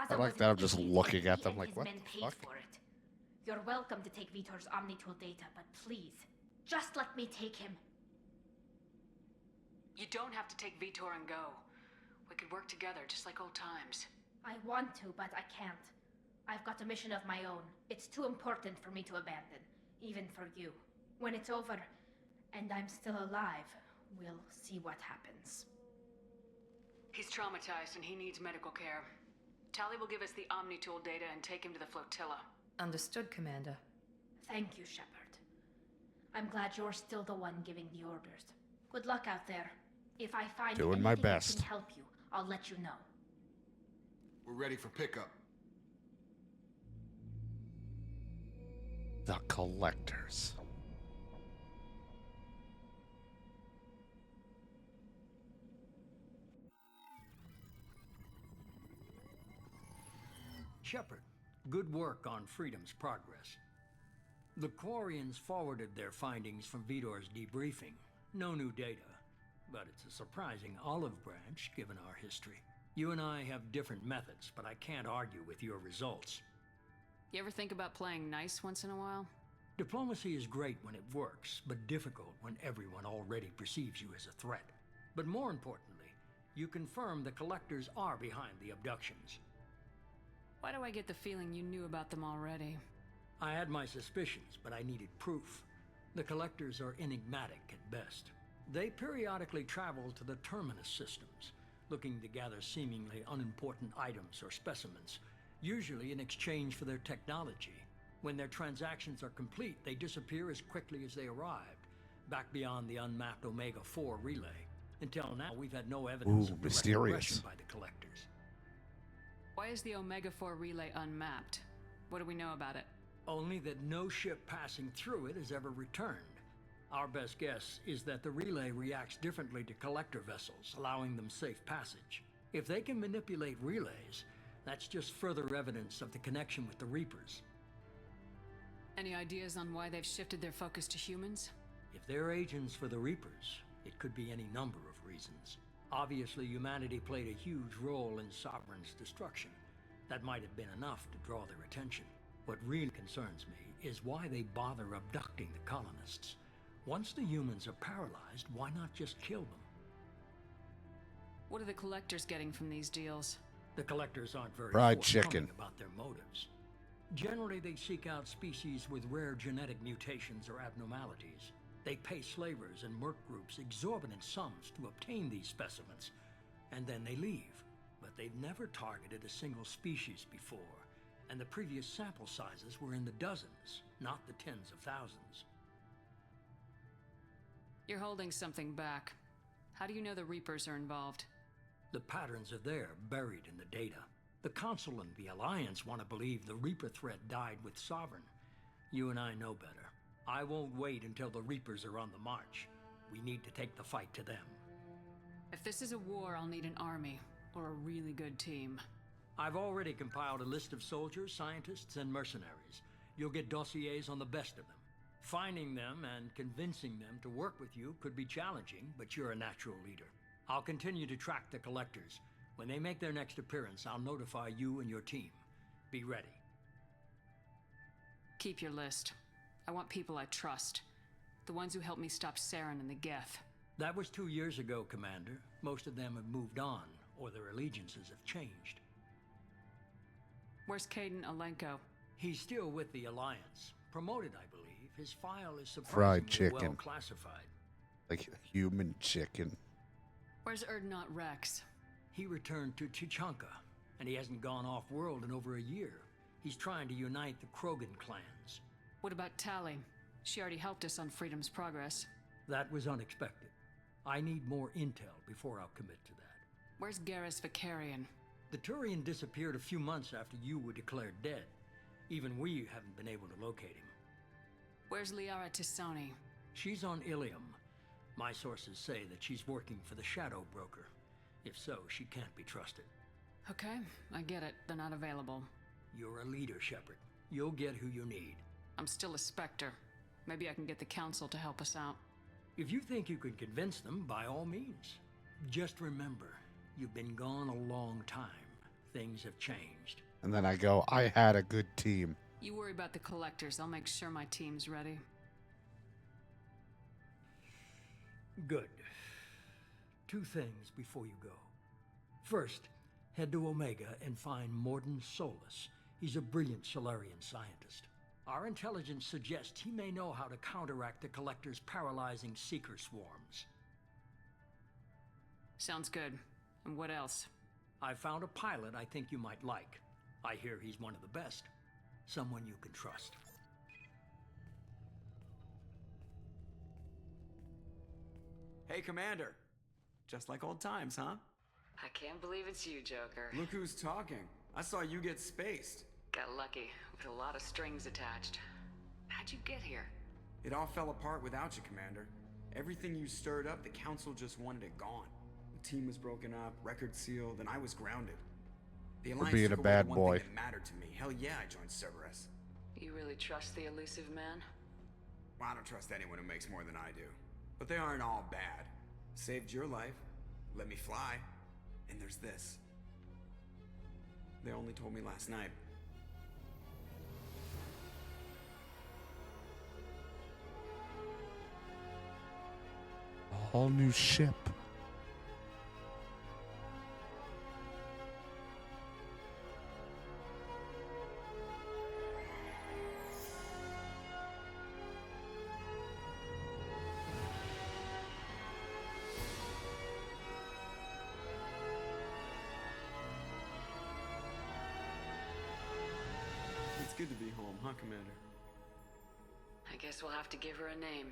I like that I'm just looking at them like, what the fuck? For it. You're welcome to take Vitor's Omnitool data, but please, just let me take him. You don't have to take Vitor and go. We could work together, just like old times. I want to, but I can't. I've got a mission of my own. It's too important for me to abandon, even for you. When it's over, and I'm still alive, we'll see what happens. He's traumatized and he needs medical care. Tali will give us the Omnitool data and take him to the flotilla. Understood, Commander. Thank you, Shepard. I'm glad you're still the one giving the orders. Good luck out there. If I find Doing anything my that best. can help you, I'll let you know. We're ready for pickup. The Collectors. Shepard, good work on Freedom's progress. The Quarians forwarded their findings from Vitor's debriefing. No new data, but it's a surprising olive branch given our history. You and I have different methods, but I can't argue with your results. You ever think about playing nice once in a while? Diplomacy is great when it works, but difficult when everyone already perceives you as a threat. But more importantly, you confirm the Collectors are behind the abductions. Why do I get the feeling you knew about them already? I had my suspicions, but I needed proof. The Collectors are enigmatic at best. They periodically travel to the Terminus systems, looking to gather seemingly unimportant items or specimens, usually in exchange for their technology. When their transactions are complete, they disappear as quickly as they arrived, back beyond the unmapped Omega-4 relay. Until now, we've had no evidence of direct aggression by the Collectors. Why is the Omega-4 relay unmapped? What do we know about it? Only that no ship passing through it has ever returned. Our best guess is that the relay reacts differently to Collector vessels, allowing them safe passage. If they can manipulate relays, that's just further evidence of the connection with the Reapers. Any ideas on why they've shifted their focus to humans? If they're agents for the Reapers, it could be any number of reasons. Obviously, humanity played a huge role in Sovereign's destruction. That might have been enough to draw their attention. What really concerns me is why they bother abducting the colonists. Once the humans are paralyzed, why not just kill them? What are the Collectors getting from these deals? The Collectors aren't very Fried forthcoming chicken. about their motives. Generally, they seek out species with rare genetic mutations or abnormalities. They pay slavers and merc groups exorbitant sums to obtain these specimens, and then they leave. But they've never targeted a single species before, and the previous sample sizes were in the dozens, not the tens of thousands. You're holding something back. How do you know the Reapers are involved? The patterns are there, buried in the data. The Council and the Alliance want to believe the Reaper threat died with Sovereign. You and I know better. I won't wait until the Reapers are on the march. We need to take the fight to them. If this is a war, I'll need an army, or a really good team. I've already compiled a list of soldiers, scientists, and mercenaries. You'll get dossiers on the best of them. Finding them and convincing them to work with you could be challenging, but you're a natural leader. I'll continue to track the Collectors. When they make their next appearance, I'll notify you and your team. Be ready. Keep your list. I want people I trust. The ones who helped me stop Saren and the Geth. That was 2 years ago, Commander. Most of them have moved on, or their allegiances have changed. Where's Caden Alenko? He's still with the Alliance. Promoted, I believe. His file is Fried surprisingly chicken. well classified. Like human chicken. Where's Erdnot Rex? He returned to Chichanka, and he hasn't gone off-world in over a year. He's trying to unite the Krogan clans. What about Tali? She already helped us on Freedom's Progress. That was unexpected. I need more intel before I'll commit to that. Where's Garrus Vicarian? The Turian disappeared a few months after you were declared dead. Even we haven't been able to locate him. Where's Liara Tisoni? She's on Ilium. My sources say that she's working for the Shadow Broker. If so, she can't be trusted. Okay, I get it. They're not available. You're a leader, Shepard. You'll get who you need. I'm still a Spectre. Maybe I can get the Council to help us out. If you think you can convince them, by all means. Just remember, you've been gone a long time. Things have changed. And then I go, I had a good team. You worry about the Collectors. I'll make sure my team's ready. Good. 2 things before you go. First, head to Omega and find Morden Solus. He's a brilliant Solarian scientist. Our intelligence suggests he may know how to counteract the Collector's paralyzing Seeker swarms. Sounds good. And what else? I found a pilot I think you might like. I hear he's one of the best. Someone you can trust. Hey, Commander. Just like old times, huh? I can't believe it's you, Joker. Look who's talking. I saw you get spaced. Got lucky, with a lot of strings attached. How'd you get here? It all fell apart without you, Commander. Everything you stirred up, the Council just wanted it gone. The team was broken up, record sealed, and I was grounded. The Alliance being took a away bad the one boy. thing that mattered to me. Hell yeah, I joined Cerberus. You really trust the elusive man? Well, I don't trust anyone who makes more than I do. But they aren't all bad. Saved your life, let me fly, and there's this. They only told me last night. A whole new ship. It's good to be home, huh, Commander? I guess we'll have to give her a name.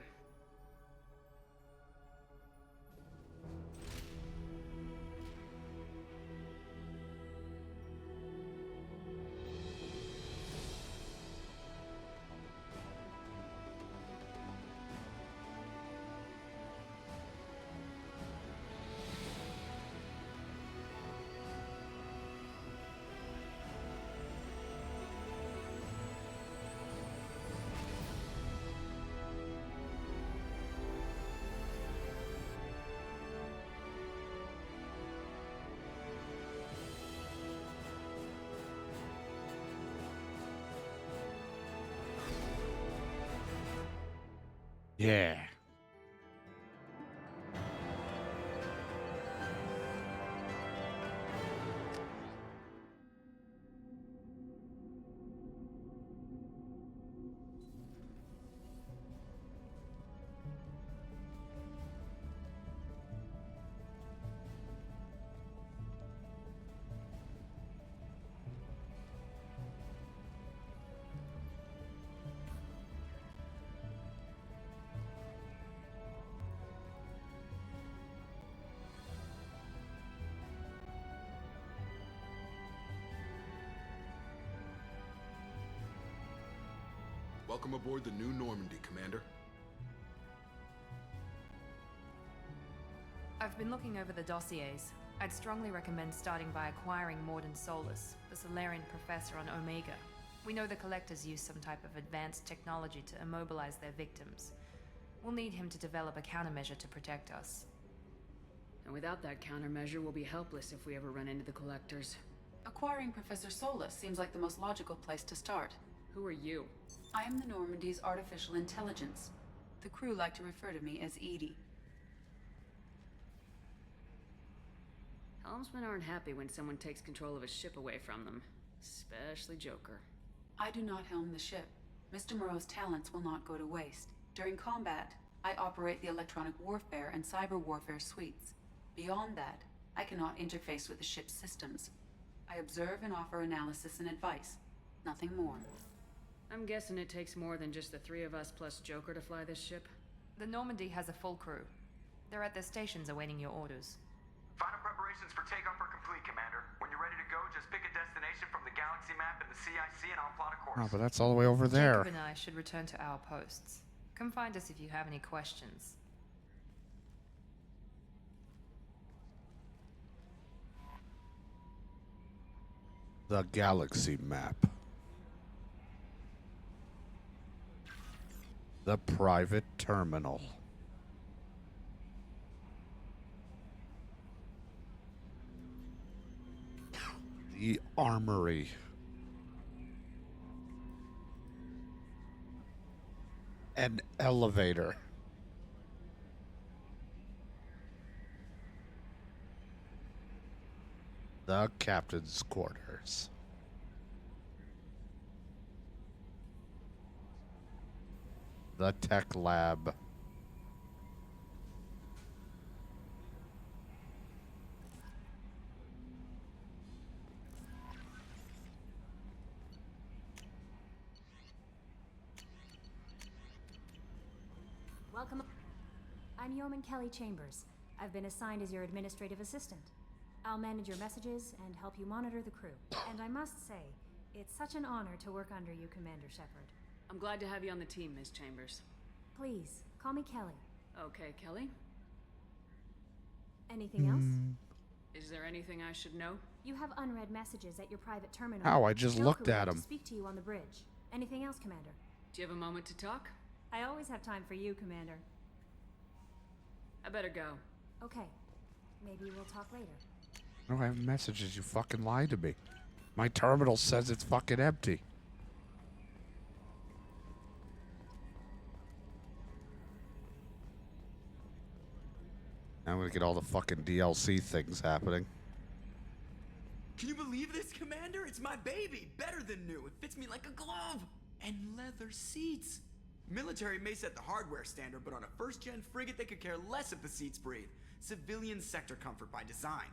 Yeah. Welcome aboard the New Normandy, Commander. I've been looking over the dossiers. I'd strongly recommend starting by acquiring Morden Solus, the Solarian professor on Omega. We know the Collectors use some type of advanced technology to immobilize their victims. We'll need him to develop a countermeasure to protect us. And without that countermeasure, we'll be helpless if we ever run into the Collectors. Acquiring Professor Solus seems like the most logical place to start. Who are you? I am the Normandy's artificial intelligence. The crew like to refer to me as Edie. Helmsmen aren't happy when someone takes control of a ship away from them. Especially Joker. I do not helm the ship. Mr. Moreau's talents will not go to waste. During combat, I operate the electronic warfare and cyber warfare suites. Beyond that, I cannot interface with the ship's systems. I observe and offer analysis and advice. Nothing more. I'm guessing it takes more than just the three of us plus Joker to fly this ship. The Normandy has a full crew. They're at their stations awaiting your orders. Final preparations for takeoff are complete, Commander. When you're ready to go, just pick a destination from the galaxy map in the CIC and I'll plot a course. Oh, but that's all the way over there. Jacob and I should return to our posts. Come find us if you have any questions. The galaxy map. The private terminal. The armory. An elevator. The captain's quarters. The tech lab. Welcome. I'm Yeoman Kelly Chambers. I've been assigned as your administrative assistant. I'll manage your messages and help you monitor the crew. And I must say, it's such an honor to work under you, Commander Shepard. I'm glad to have you on the team, Ms. Chambers. Please, call me Kelly. Okay, Kelly. Anything else? Is there anything I should know? You have unread messages at your private terminal. How? I just Joker looked would at like to him. speak to you on the bridge. Anything else, Commander? Do you have a moment to talk? I always have time for you, Commander. I better go. Okay. Maybe we'll talk later. No, I have messages. You fucking lied to me. My terminal says it's fucking empty. I'm gonna get all the fucking DLC things happening. Can you believe this, Commander? It's my baby. Better than new. It fits me like a glove. And leather seats. Military may set the hardware standard, but on a first-gen frigate, they could care less if the seats breathe. Civilian sector comfort by design.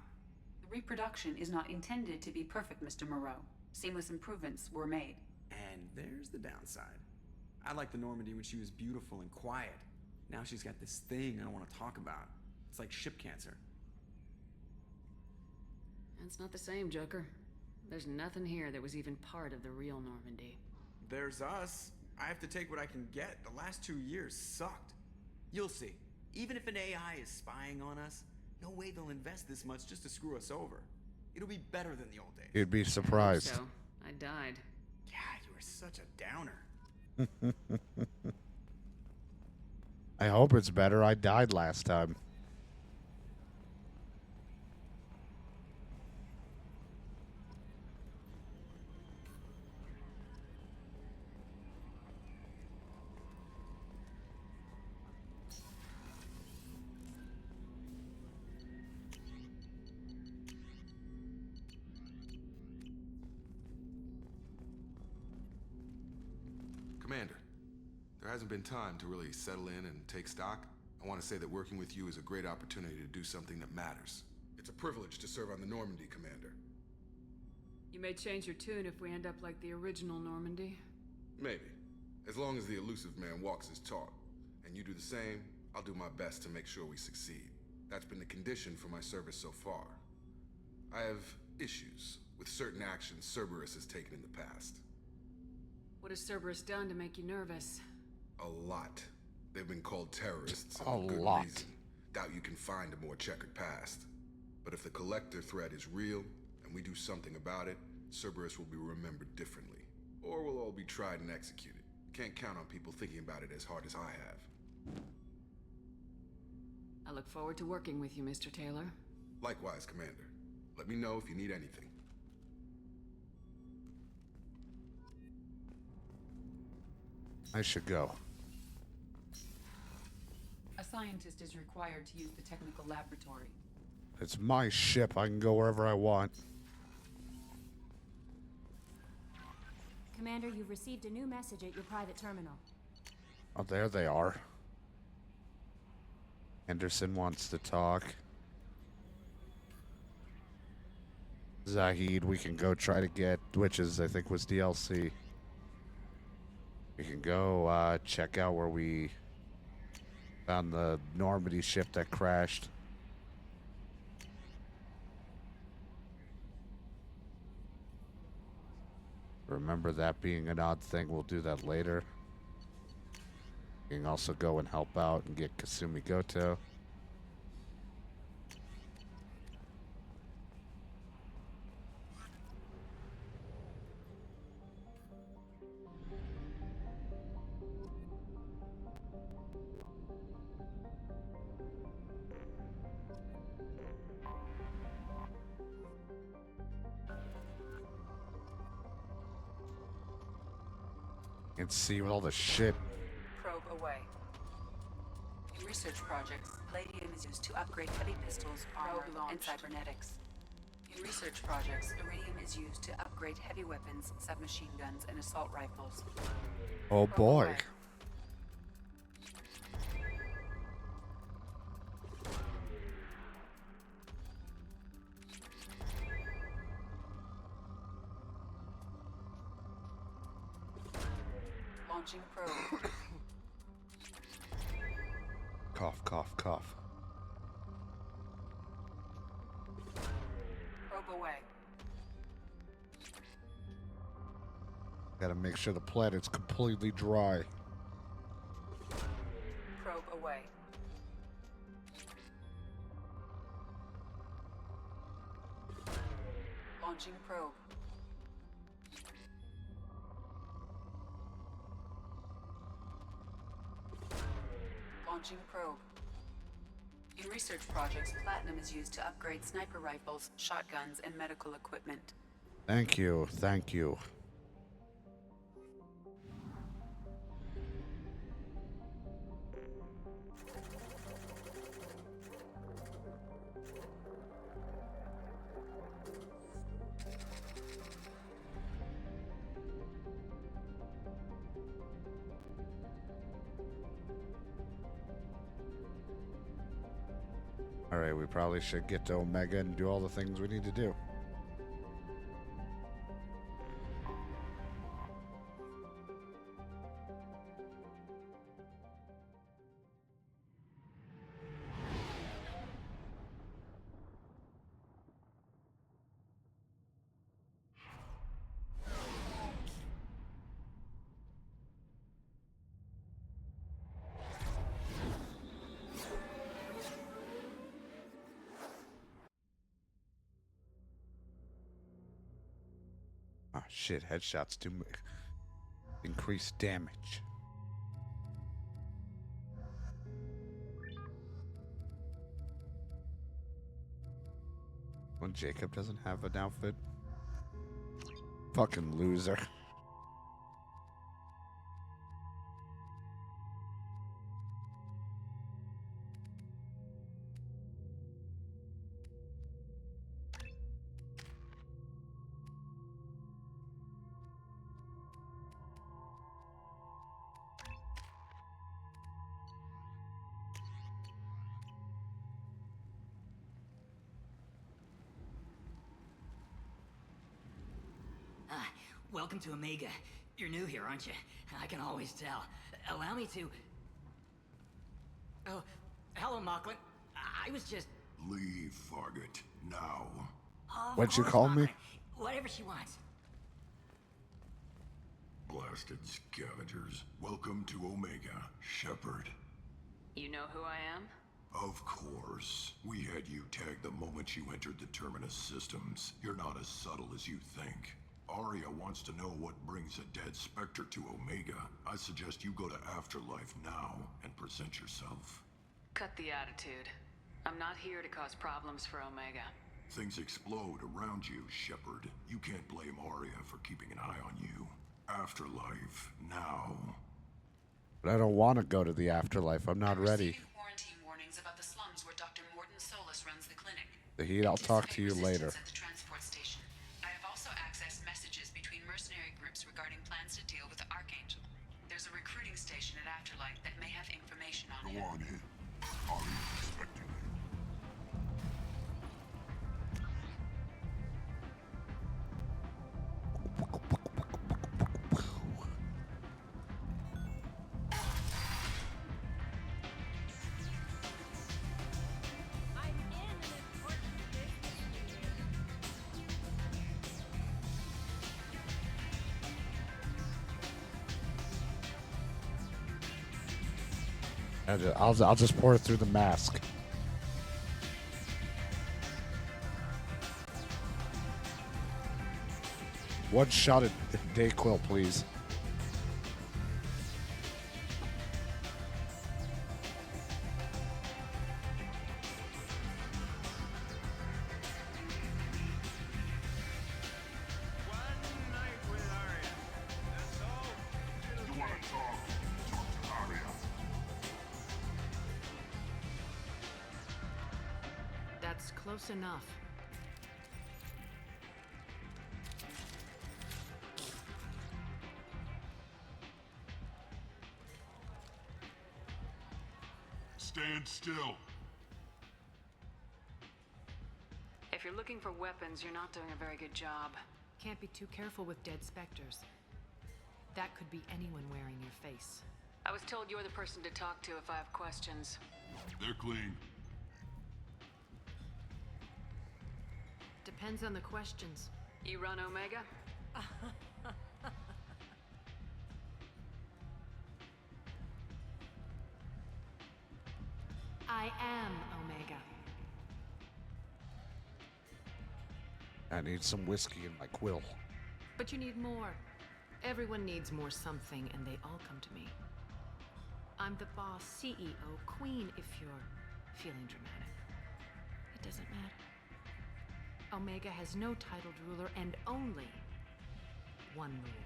The reproduction is not intended to be perfect, Mr. Moreau. Seamless improvements were made. And there's the downside. I liked the Normandy when she was beautiful and quiet. Now she's got this thing I don't want to talk about. It's like ship cancer. It's not the same, Joker. There's nothing here that was even part of the real Normandy. There's us. I have to take what I can get. The last 2 years sucked. You'll see. Even if an AI is spying on us, no way they'll invest this much just to screw us over. It'll be better than the old days. You'd be surprised. I hope so. I died. Yeah, you were such a downer. I hope it's better. I died last time. Commander, there hasn't been time to really settle in and take stock. I want to say that working with you is a great opportunity to do something that matters. It's a privilege to serve on the Normandy, Commander. You may change your tune if we end up like the original Normandy. Maybe. As long as the elusive man walks his talk, and you do the same, I'll do my best to make sure we succeed. That's been the condition for my service so far. I have issues with certain actions Cerberus has taken in the past. What has Cerberus done to make you nervous? A lot. They've been called terrorists. A for good lot. reason. Doubt you can find a more checkered past. But if the collector threat is real, and we do something about it, Cerberus will be remembered differently. Or we'll all be tried and executed. Can't count on people thinking about it as hard as I have. I look forward to working with you, Mr. Taylor. Likewise, Commander. Let me know if you need anything. I should go. A scientist is required to use the technical laboratory. It's my ship. I can go wherever I want. Commander, you've received a new message at your private terminal. Oh, there they are. Henderson wants to talk. Zahid, we can go try to get, which is, I think, was DLC. We can go check out where we found the Normandy ship that crashed. Remember that being an odd thing. We'll do that later. We can also go and help out and get Kasumi Goto. And see all the shit. Probe away. In research projects, Palladium is used to upgrade heavy pistols, armor, and cybernetics. In research projects, Iridium is used to upgrade heavy weapons, submachine guns, and assault rifles. Oh boy. Launching probe. Cough, cough, cough. Probe away. Gotta make sure the planet's completely dry. Probe away. Launching probe. Launching probe. In research projects, platinum is used to upgrade sniper rifles, shotguns, and medical equipment. Thank you, thank you. Alright, we probably should get to Omega and do all the things we need to do. Ah, shit, headshots do increase damage. Well, Jacob doesn't have an outfit. Fucking loser. Welcome to Omega. You're new here, aren't you? I can always tell. Allow me to... Oh, hello, Mocklin. I was just... Leave, Fargate, now. What'd you call me? Whatever she wants. Blasted scavengers. Welcome to Omega, Shepard. You know who I am? Of course. We had you tagged the moment you entered the Terminus systems. You're not as subtle as you think. Arya wants to know what brings a dead Spectre to Omega. I suggest you go to Afterlife now and present yourself. Cut the attitude. I'm not here to cause problems for Omega. Things explode around you, Shepard. You can't blame Arya for keeping an eye on you. Afterlife, now. But I don't want to go to the afterlife. I'm not ready. Quarantine warnings about the slums where Dr. Morton Solus runs the clinic. The Heat, I'll talk to you later. At the transport station. I have also accessed messages between mercenary groups regarding plans to deal with the Archangel. There's a recruiting station at Afterlife that may have information on it. Go on in. Arya expecting you. I'll just pour it through the mask. One shot at Dayquil, please. That's close enough. Stand still. If you're looking for weapons, you're not doing a very good job. Can't be too careful with dead specters. That could be anyone wearing your face. I was told you're the person to talk to if I have questions. They're clean. Depends on the questions. You run Omega? I am Omega. I need some whiskey in my quill. But you need more. Everyone needs more something, and they all come to me. I'm the boss, CEO, queen, if you're feeling dramatic. It doesn't matter. Omega has no titled ruler and only one rule.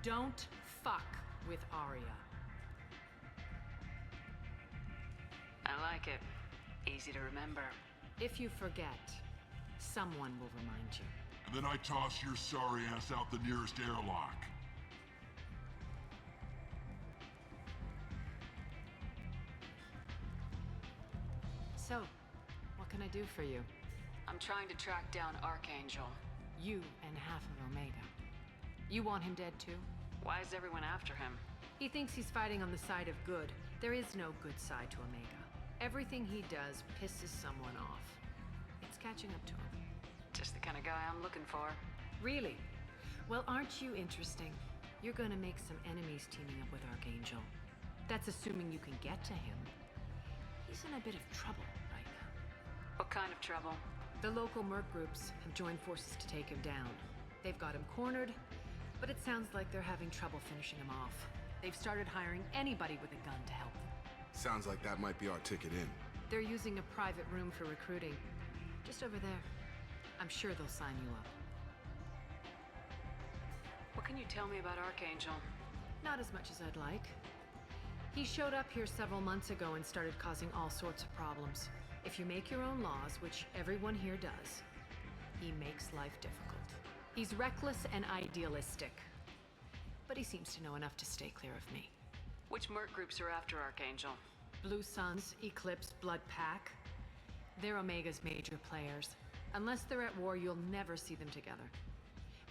Don't fuck with Arya. I like it. Easy to remember. If you forget, someone will remind you. And then I toss your sorry ass out the nearest airlock. So, what can I do for you? I'm trying to track down Archangel. You and half of Omega. You want him dead too? Why is everyone after him? He thinks he's fighting on the side of good. There is no good side to Omega. Everything he does pisses someone off. It's catching up to him. Just the kind of guy I'm looking for. Really? Well, aren't you interesting? You're gonna make some enemies teaming up with Archangel. That's assuming you can get to him. He's in a bit of trouble right now. What kind of trouble? The local merc groups have joined forces to take him down. They've got him cornered, but it sounds like they're having trouble finishing him off. They've started hiring anybody with a gun to help them. Sounds like that might be our ticket in. They're using a private room for recruiting. Just over there. I'm sure they'll sign you up. What can you tell me about Archangel? Not as much as I'd like. He showed up here several months ago and started causing all sorts of problems. If you make your own laws, which everyone here does, he makes life difficult. He's reckless and idealistic. But he seems to know enough to stay clear of me. Which merc groups are after Archangel? Blue Suns, Eclipse, Blood Pack. They're Omega's major players. Unless they're at war, you'll never see them together.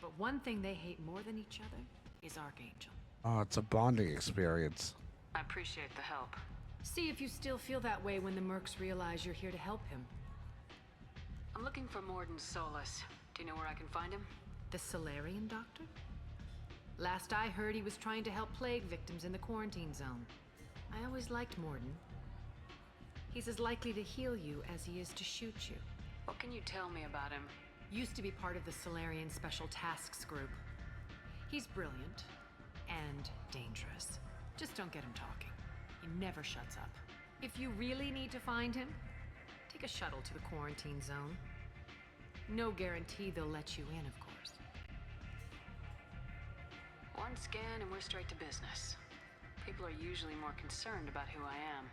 But one thing they hate more than each other is Archangel. Oh, it's a bonding experience. I appreciate the help. See if you still feel that way when the mercs realize you're here to help him. I'm looking for Morden Solus. Do you know where I can find him? The Solarian doctor? Last I heard, he was trying to help plague victims in the quarantine zone. I always liked Morden. He's as likely to heal you as he is to shoot you. What can you tell me about him? Used to be part of the Solarian Special Tasks Group. He's brilliant and dangerous. Just don't get him talking. He never shuts up. If you really need to find him, take a shuttle to the quarantine zone. No guarantee they'll let you in, of course. One scan and we're straight to business. People are usually more concerned about who I am.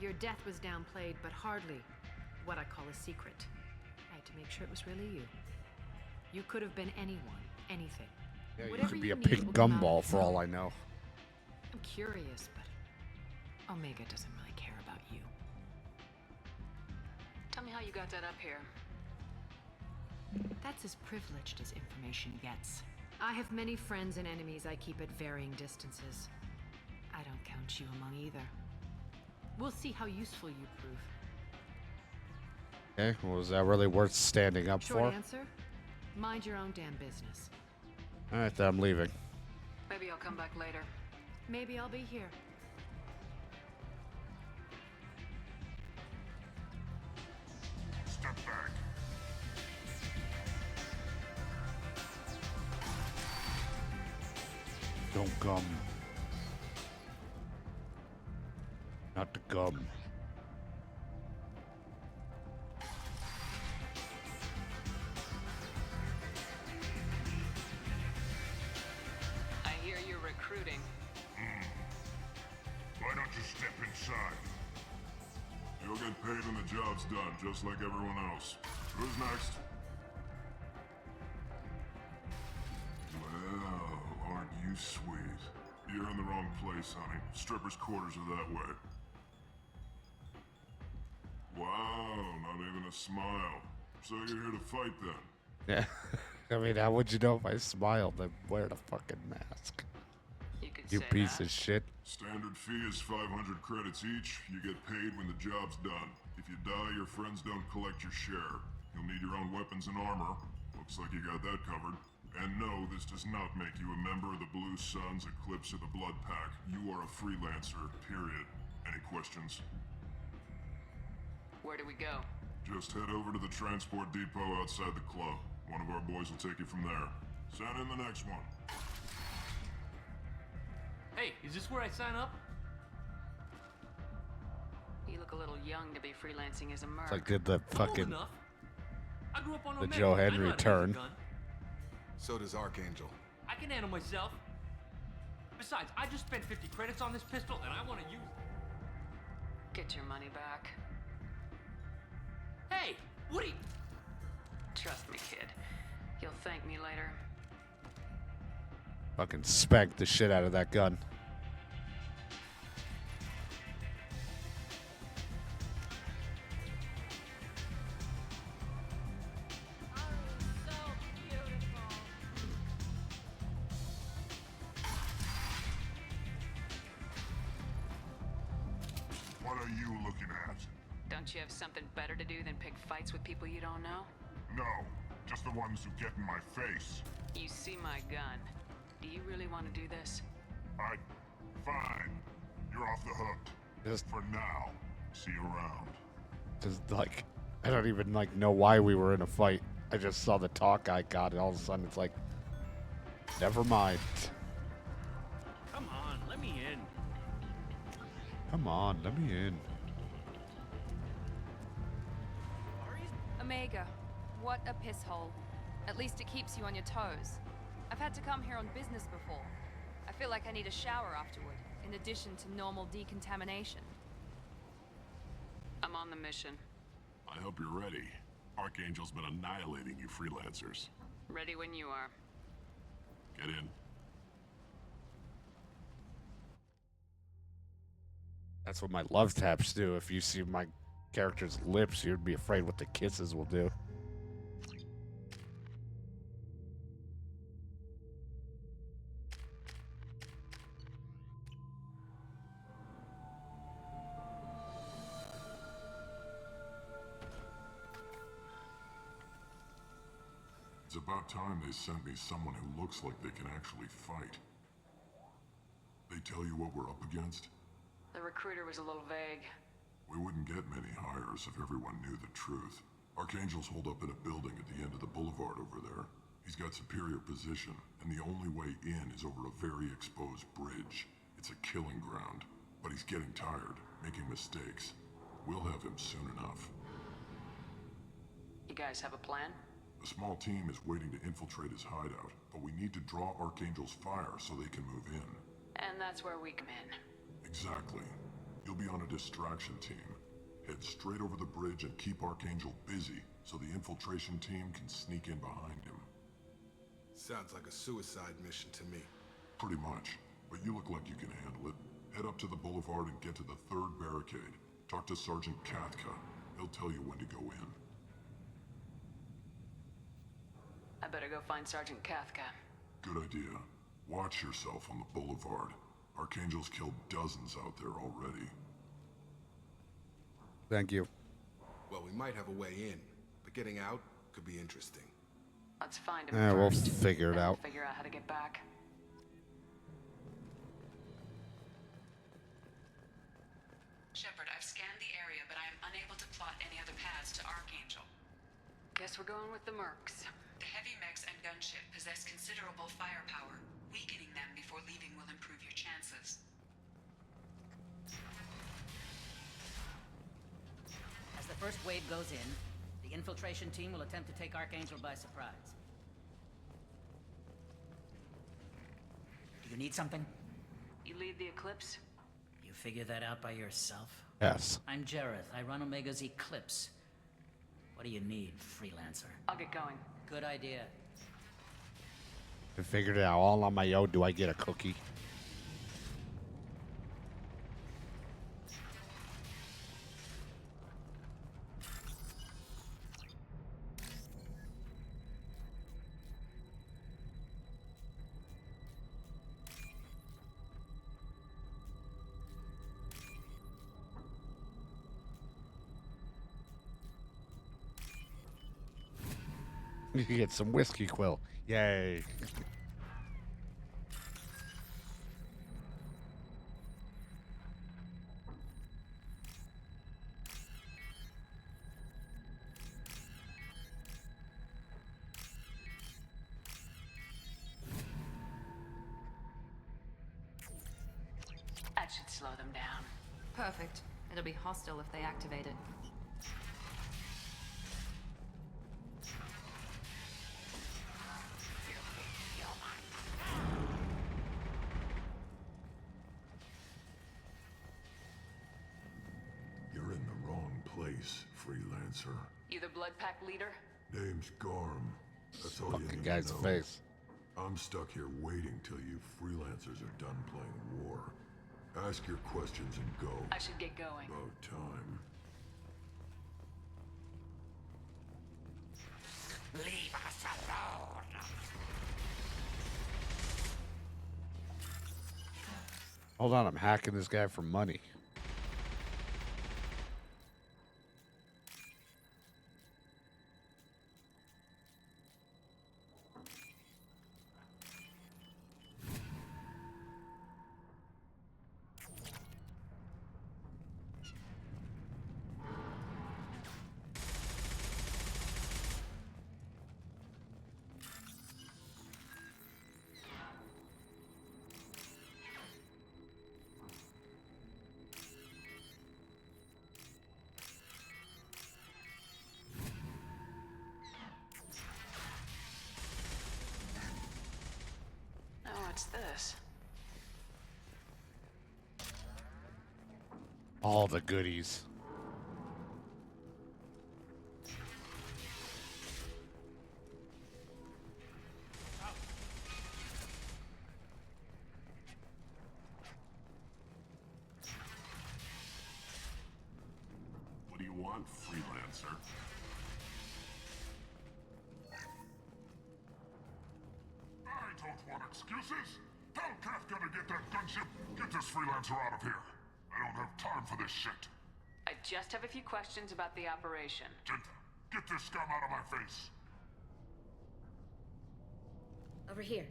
Your death was downplayed, but hardly what I call a secret. I had to make sure it was really you. You could have been anyone, anything. Yeah, you Whatever could be a need pink will come out gumball of for it. all I know. I'm curious, but Omega doesn't really care about you. Tell me how you got that up here. That's as privileged as information gets. I have many friends and enemies I keep at varying distances. I don't count you among either. We'll see how useful you prove. Okay, well, was that really worth standing up Short for? answer, mind your own damn business. All right, then I'm leaving. Maybe I'll come back later. Maybe I'll be here. Step back. Don't gum. Not the gum. I hear you're recruiting. Why don't you step inside? You'll get paid when the job's done, just like everyone else. Who's next? Well, aren't you sweet? You're in the wrong place, honey. Strippers' quarters are that way. Wow, not even a smile. So you're here to fight then? Yeah. I mean, how would you know if I smiled? I'm wearing a fucking mask. You piece of shit. Standard fee is 500 credits each. You get paid when the job's done. If you die, your friends don't collect your share. You'll need your own weapons and armor. Looks like you got that covered. And no, this does not make you a member of the Blue Suns, Eclipse, or the Blood Pack. You are a freelancer, period. Any questions? Where do we go? Just head over to the transport depot outside the club. One of our boys will take you from there. Send in the next one. Hey, is this where I sign up? You look a little young to be freelancing as a merc. It's like did the fucking I grew up on the Omega. Joe I know Henry how to use a turn. gun. So does Archangel. I can handle myself. Besides, I just spent 50 credits on this pistol, and I want to use it. Get your money back. Hey, Woody! Trust me, kid. You'll thank me later. Fucking spanked the shit out of that gun. What are you looking at? Don't you have something better to do than pick fights with people you don't know? No, just the ones who get in my face. You see my gun. Do you really want to do this? Fine. You're off the hook. Just for now. See you around. Just like, I don't even like know why we were in a fight. I just saw the talk I got, and all of a sudden it's like, never mind. Come on, let me in. Come on, let me in. Omega, what a piss hole. At least it keeps you on your toes. I've had to come here on business before. I feel like I need a shower afterward, in addition to normal decontamination. I'm on the mission. I hope you're ready. Archangel's been annihilating you freelancers. Ready when you are. Get in. That's what my love taps do. If you see my character's lips, you'd be afraid what the kisses will do. It's about time they sent me someone who looks like they can actually fight. They tell you what we're up against? The recruiter was a little vague. We wouldn't get many hires if everyone knew the truth. Archangel's holed up in a building at the end of the boulevard over there. He's got superior position, and the only way in is over a very exposed bridge. It's a killing ground, but he's getting tired, making mistakes. We'll have him soon enough. You guys have a plan? A small team is waiting to infiltrate his hideout, but we need to draw Archangel's fire so they can move in. And that's where we come in. Exactly. You'll be on a distraction team. Head straight over the bridge and keep Archangel busy so the infiltration team can sneak in behind him. Sounds like a suicide mission to me. Pretty much, but you look like you can handle it. Head up to the boulevard and get to the third barricade. Talk to Sergeant Katka. He'll tell you when to go in. I better go find Sergeant Katka. Good idea. Watch yourself on the boulevard. Archangel's killed dozens out there already. Thank you. Well, we might have a way in, but getting out could be interesting. Let's find him We'll first. figure it then out. We'll figure out how to get back. plot any other paths to Archangel. Guess we're going with the Mercs. The heavy mechs and gunship possess considerable firepower. Weakening them before leaving will improve your chances. As the first wave goes in, the infiltration team will attempt to take Archangel by surprise. Do you need something? You lead the Eclipse? You figure that out by yourself? Yes. I'm Jareth. I run Omega's Eclipse. What do you need, freelancer? I'll get going. Good idea. I figured it out all on my own. Do I get a cookie? You get some whiskey quill. Yay. That should slow them down. Perfect. It'll be hostile if they activate it. You're in the wrong place, freelancer. You the Blood Pack leader? Name's Garm. That's all you Fucking need guy's to know. face. I'm stuck here waiting till you freelancers are done playing war. Ask your questions and go. I should get going. About time. Leave us alone. Hold on, I'm hacking this guy for money. Oh, what's this? All the goodies. What do you want, freelancer? I don't want excuses. Tell Kafka to get that gunship. Get this freelancer out of here. I don't have time for this shit. I just have a few questions about the operation. Genta, get this scum out of my face. Over here.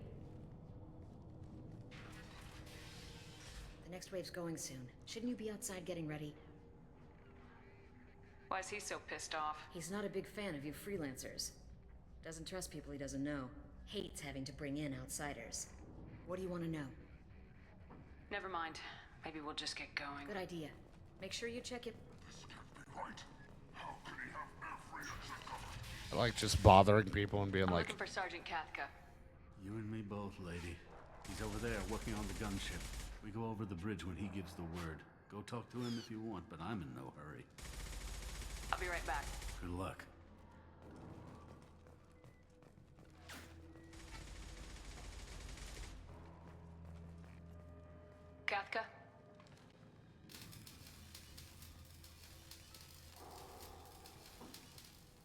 The next wave's going soon. Shouldn't you be outside getting ready? Why is he so pissed off? He's not a big fan of you freelancers. Doesn't trust people he doesn't know. Hates having to bring in outsiders. What do you want to know? Never mind. Maybe we'll just get going. Good idea. Make sure you check it. This can't be right. How could he have every exit covered? I like just bothering people and being I'm like, looking for Sergeant Kathka. You and me both, lady. He's over there working on the gunship. We go over the bridge when he gives the word. Go talk to him if you want, but I'm in no hurry. I'll be right back. Good luck. Kathka?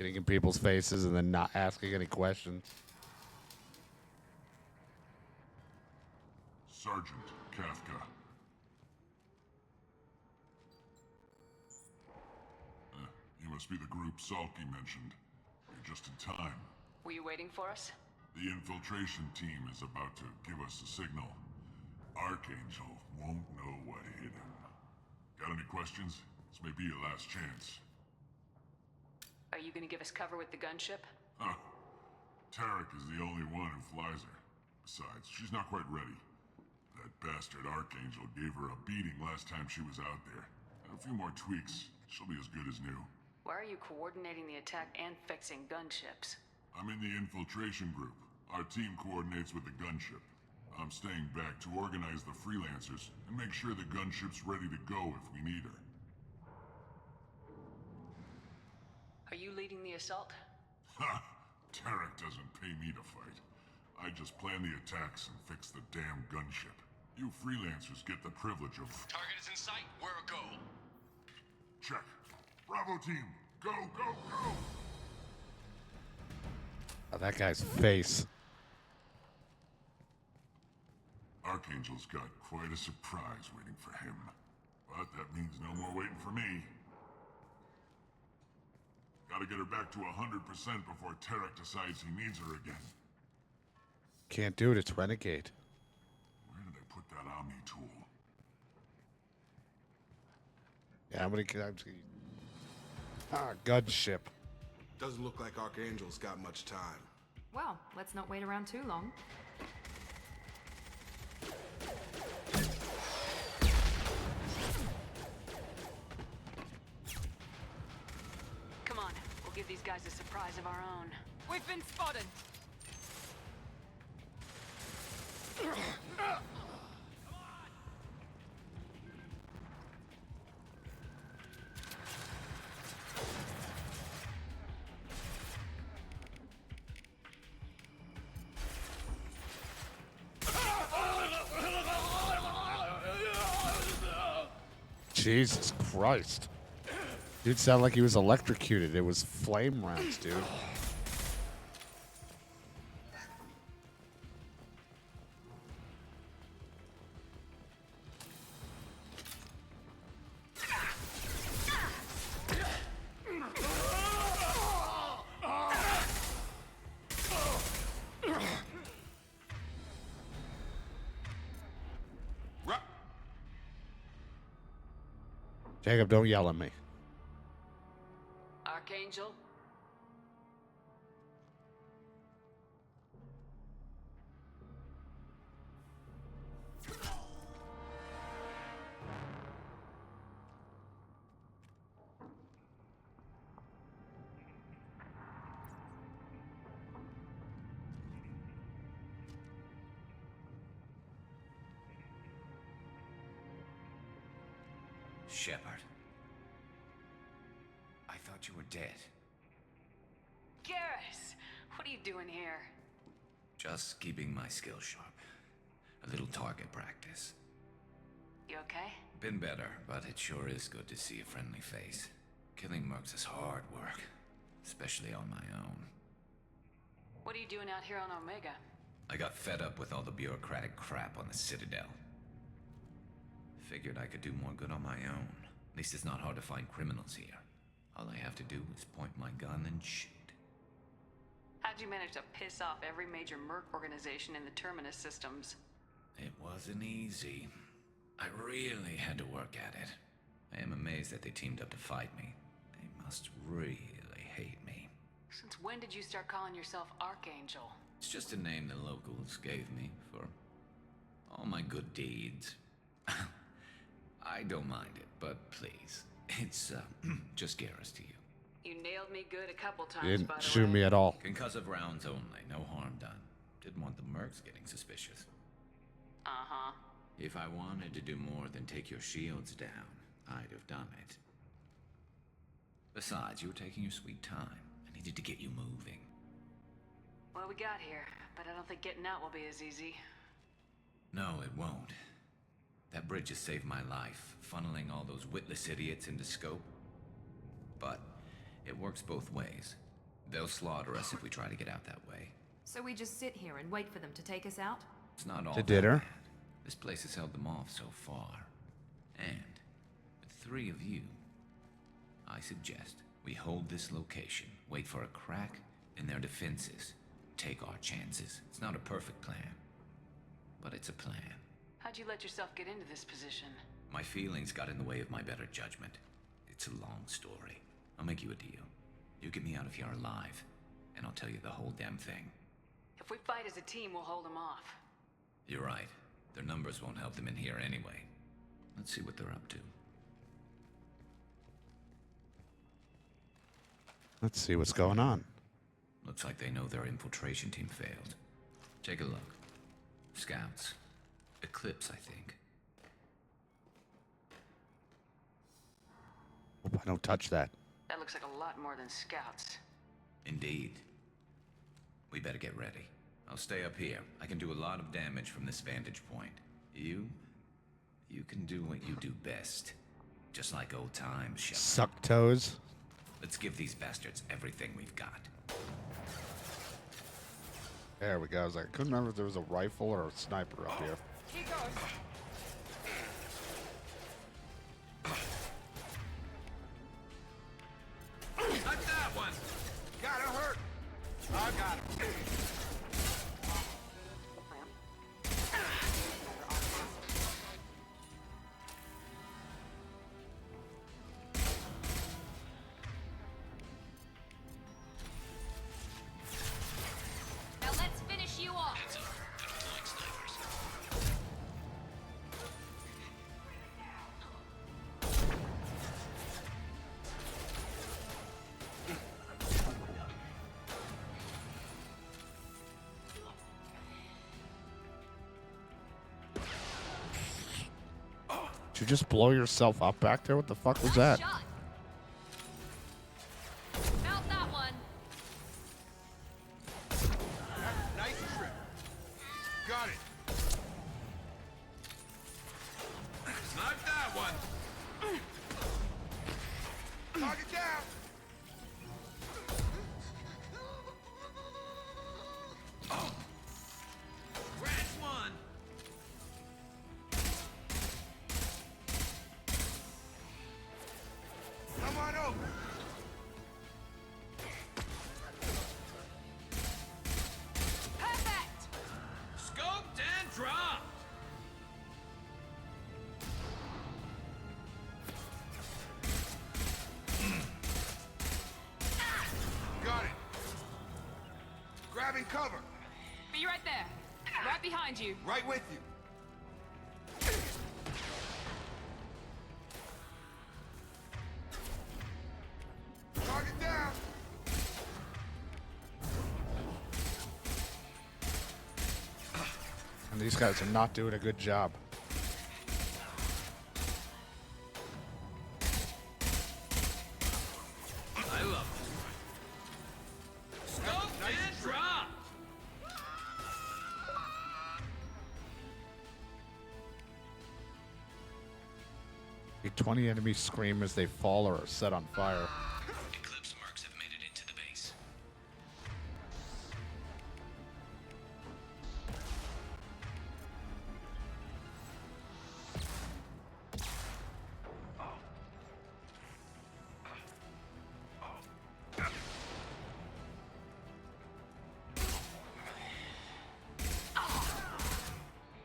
getting in people's faces and then not asking any questions. Sergeant Kafka. You must be the group Salky mentioned. You're just in time. Were you waiting for us? The infiltration team is about to give us a signal. Archangel won't know what hit him. Got any questions? This may be your last chance. Are you gonna give us cover with the gunship? Huh. Tarek is the only one who flies her. Besides, she's not quite ready. That bastard Archangel gave her a beating last time she was out there. A few more tweaks, she'll be as good as new. Why are you coordinating the attack and fixing gunships? I'm in the infiltration group. Our team coordinates with the gunship. I'm staying back to organize the freelancers and make sure the gunship's ready to go if we need her. Are you leading the assault? Ha! Tarek doesn't pay me to fight. I just plan the attacks and fix the damn gunship. You freelancers get the privilege of... Target is in sight. Where a go? Check. Bravo team, go, go, go! Oh, that guy's face. Archangel's got quite a surprise waiting for him. But that means no more waiting for me. Gotta get her back to 100% before Tarek decides he needs her again. Can't do it, it's Renegade. Where did they put that Omni tool? Yeah, I'm gonna... gunship. Doesn't look like Archangel's got much time. Well, let's not wait around too long. Come on, we'll give these guys a surprise of our own. We've been spotted! Jesus Christ. Dude sounded like he was electrocuted. It was flame rounds, dude. Jacob, don't yell at me. Archangel? Shepard. I thought you were dead. Garrus! What are you doing here? Just keeping my skills sharp. A little target practice. You okay? Been better, but it sure is good to see a friendly face. Killing mercs is hard work, especially on my own. What are you doing out here on Omega? I got fed up with all the bureaucratic crap on the Citadel. Figured I could do more good on my own. At least it's not hard to find criminals here. All I have to do is point my gun and shoot. How'd you manage to piss off every major merc organization in the Terminus systems? It wasn't easy. I really had to work at it. I am amazed that they teamed up to fight me. They must really hate me. Since when did you start calling yourself Archangel? It's just a name the locals gave me for all my good deeds. I don't mind it, but please, it's just Garrus to you. You nailed me good a couple times, You by didn't the shoot way. me at all. Concussive rounds only, no harm done. Didn't want the mercs getting suspicious. Uh-huh. If I wanted to do more than take your shields down, I'd have done it. Besides, you were taking your sweet time. I needed to get you moving. Well, we got here, but I don't think getting out will be as easy. No, it won't. That bridge has saved my life, funneling all those witless idiots into scope. But it works both ways. They'll slaughter us if we try to get out that way. So we just sit here and wait for them to take us out? It's not all To that dinner? bad. This place has held them off so far. And with 3 of you, I suggest we hold this location, wait for a crack in their defenses, take our chances. It's not a perfect plan, but it's a plan. How'd you let yourself get into this position? My feelings got in the way of my better judgment. It's a long story. I'll make you a deal. You get me out of here alive, and I'll tell you the whole damn thing. If we fight as a team, we'll hold them off. You're right. Their numbers won't help them in here anyway. Let's see what they're up to. Let's see what's going on. Looks like they know their infiltration team failed. Take a look. Scouts. Eclipse, I think. Hope I don't touch that. That looks like a lot more than scouts. Indeed. We better get ready. I'll stay up here. I can do a lot of damage from this vantage point. You can do what you do best. Just like old times, Shepard. Suck toes. Let's give these bastards everything we've got. There we go. I was like, I couldn't remember if there was a rifle or a sniper up here. Keep going. Not that one! Gotta hurt! I got him. Now let's finish you off. Heads up. They're deploying snipers. Did you just blow yourself up back there? What the fuck was that? Shot. Mount that one. Nice trip. Got it. Snipe that one. Target down. Oh. Scratch one. Come on over. Perfect. Scoped and dropped. Got it. Grabbing cover. Be right there. Right behind you. Right with you. Target down. And these guys are not doing a good job. I love it. Scope and drop. The 20 enemies scream as they fall or are set on fire. Eclipse mercs have made it into the base.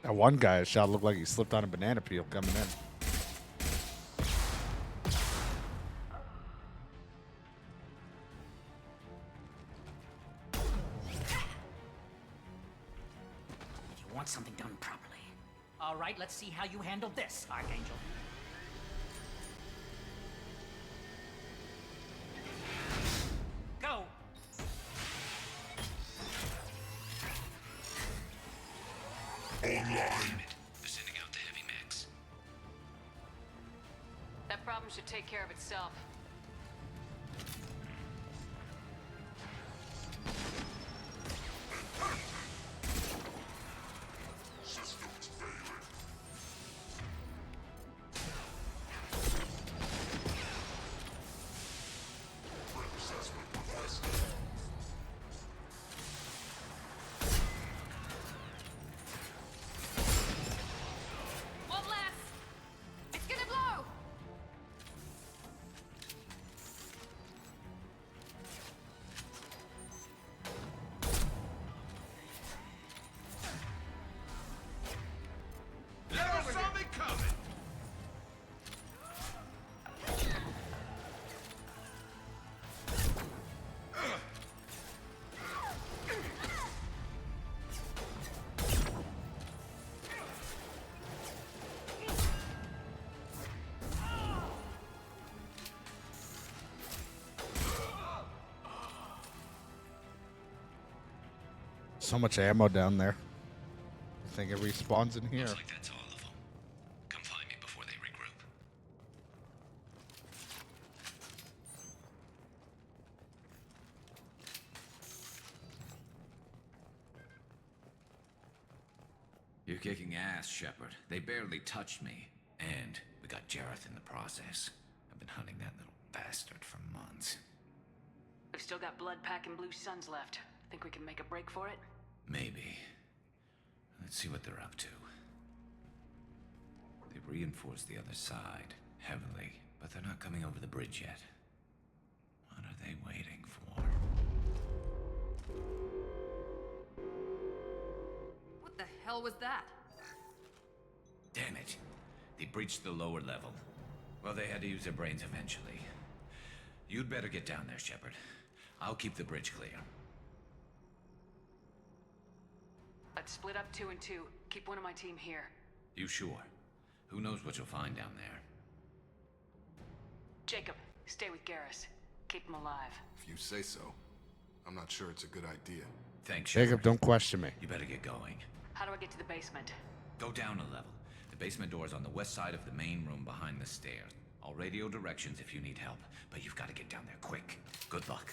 That one guy I shot looked like he slipped on a banana peel coming in. You want something done properly. All right, let's see how you handle this, Archangel. Go! Online. They're sending out the heavy mechs. That problem should take care of itself. Systems failing. Threat assessment requested. One less. It's gonna blow. So much ammo down there. I think it respawns in here. Looks like that's all of them. Come find me before they regroup. You're kicking ass, Shepard. They barely touched me. And we got Jareth in the process. I've been hunting that little bastard for months. We've still got blood pack and blue suns left. Think we can make a break for it? Maybe. Let's see what they're up to. They've reinforced the other side, heavily, but they're not coming over the bridge yet. What are they waiting for? What the hell was that? Damn it. They breached the lower level. Well, they had to use their brains eventually. You'd better get down there, Shepard. I'll keep the bridge clear. Let's split up 2 and 2. Keep one of my team here. You sure? Who knows what you'll find down there? Jacob, stay with Garrus. Keep him alive. If you say so. I'm not sure it's a good idea. Thanks, Shepard. Jacob, don't question me. You better get going. How do I get to the basement? Go down a level. The basement door's on the west side of the main room behind the stairs. I'll radio directions if you need help, but you've got to get down there quick. Good luck.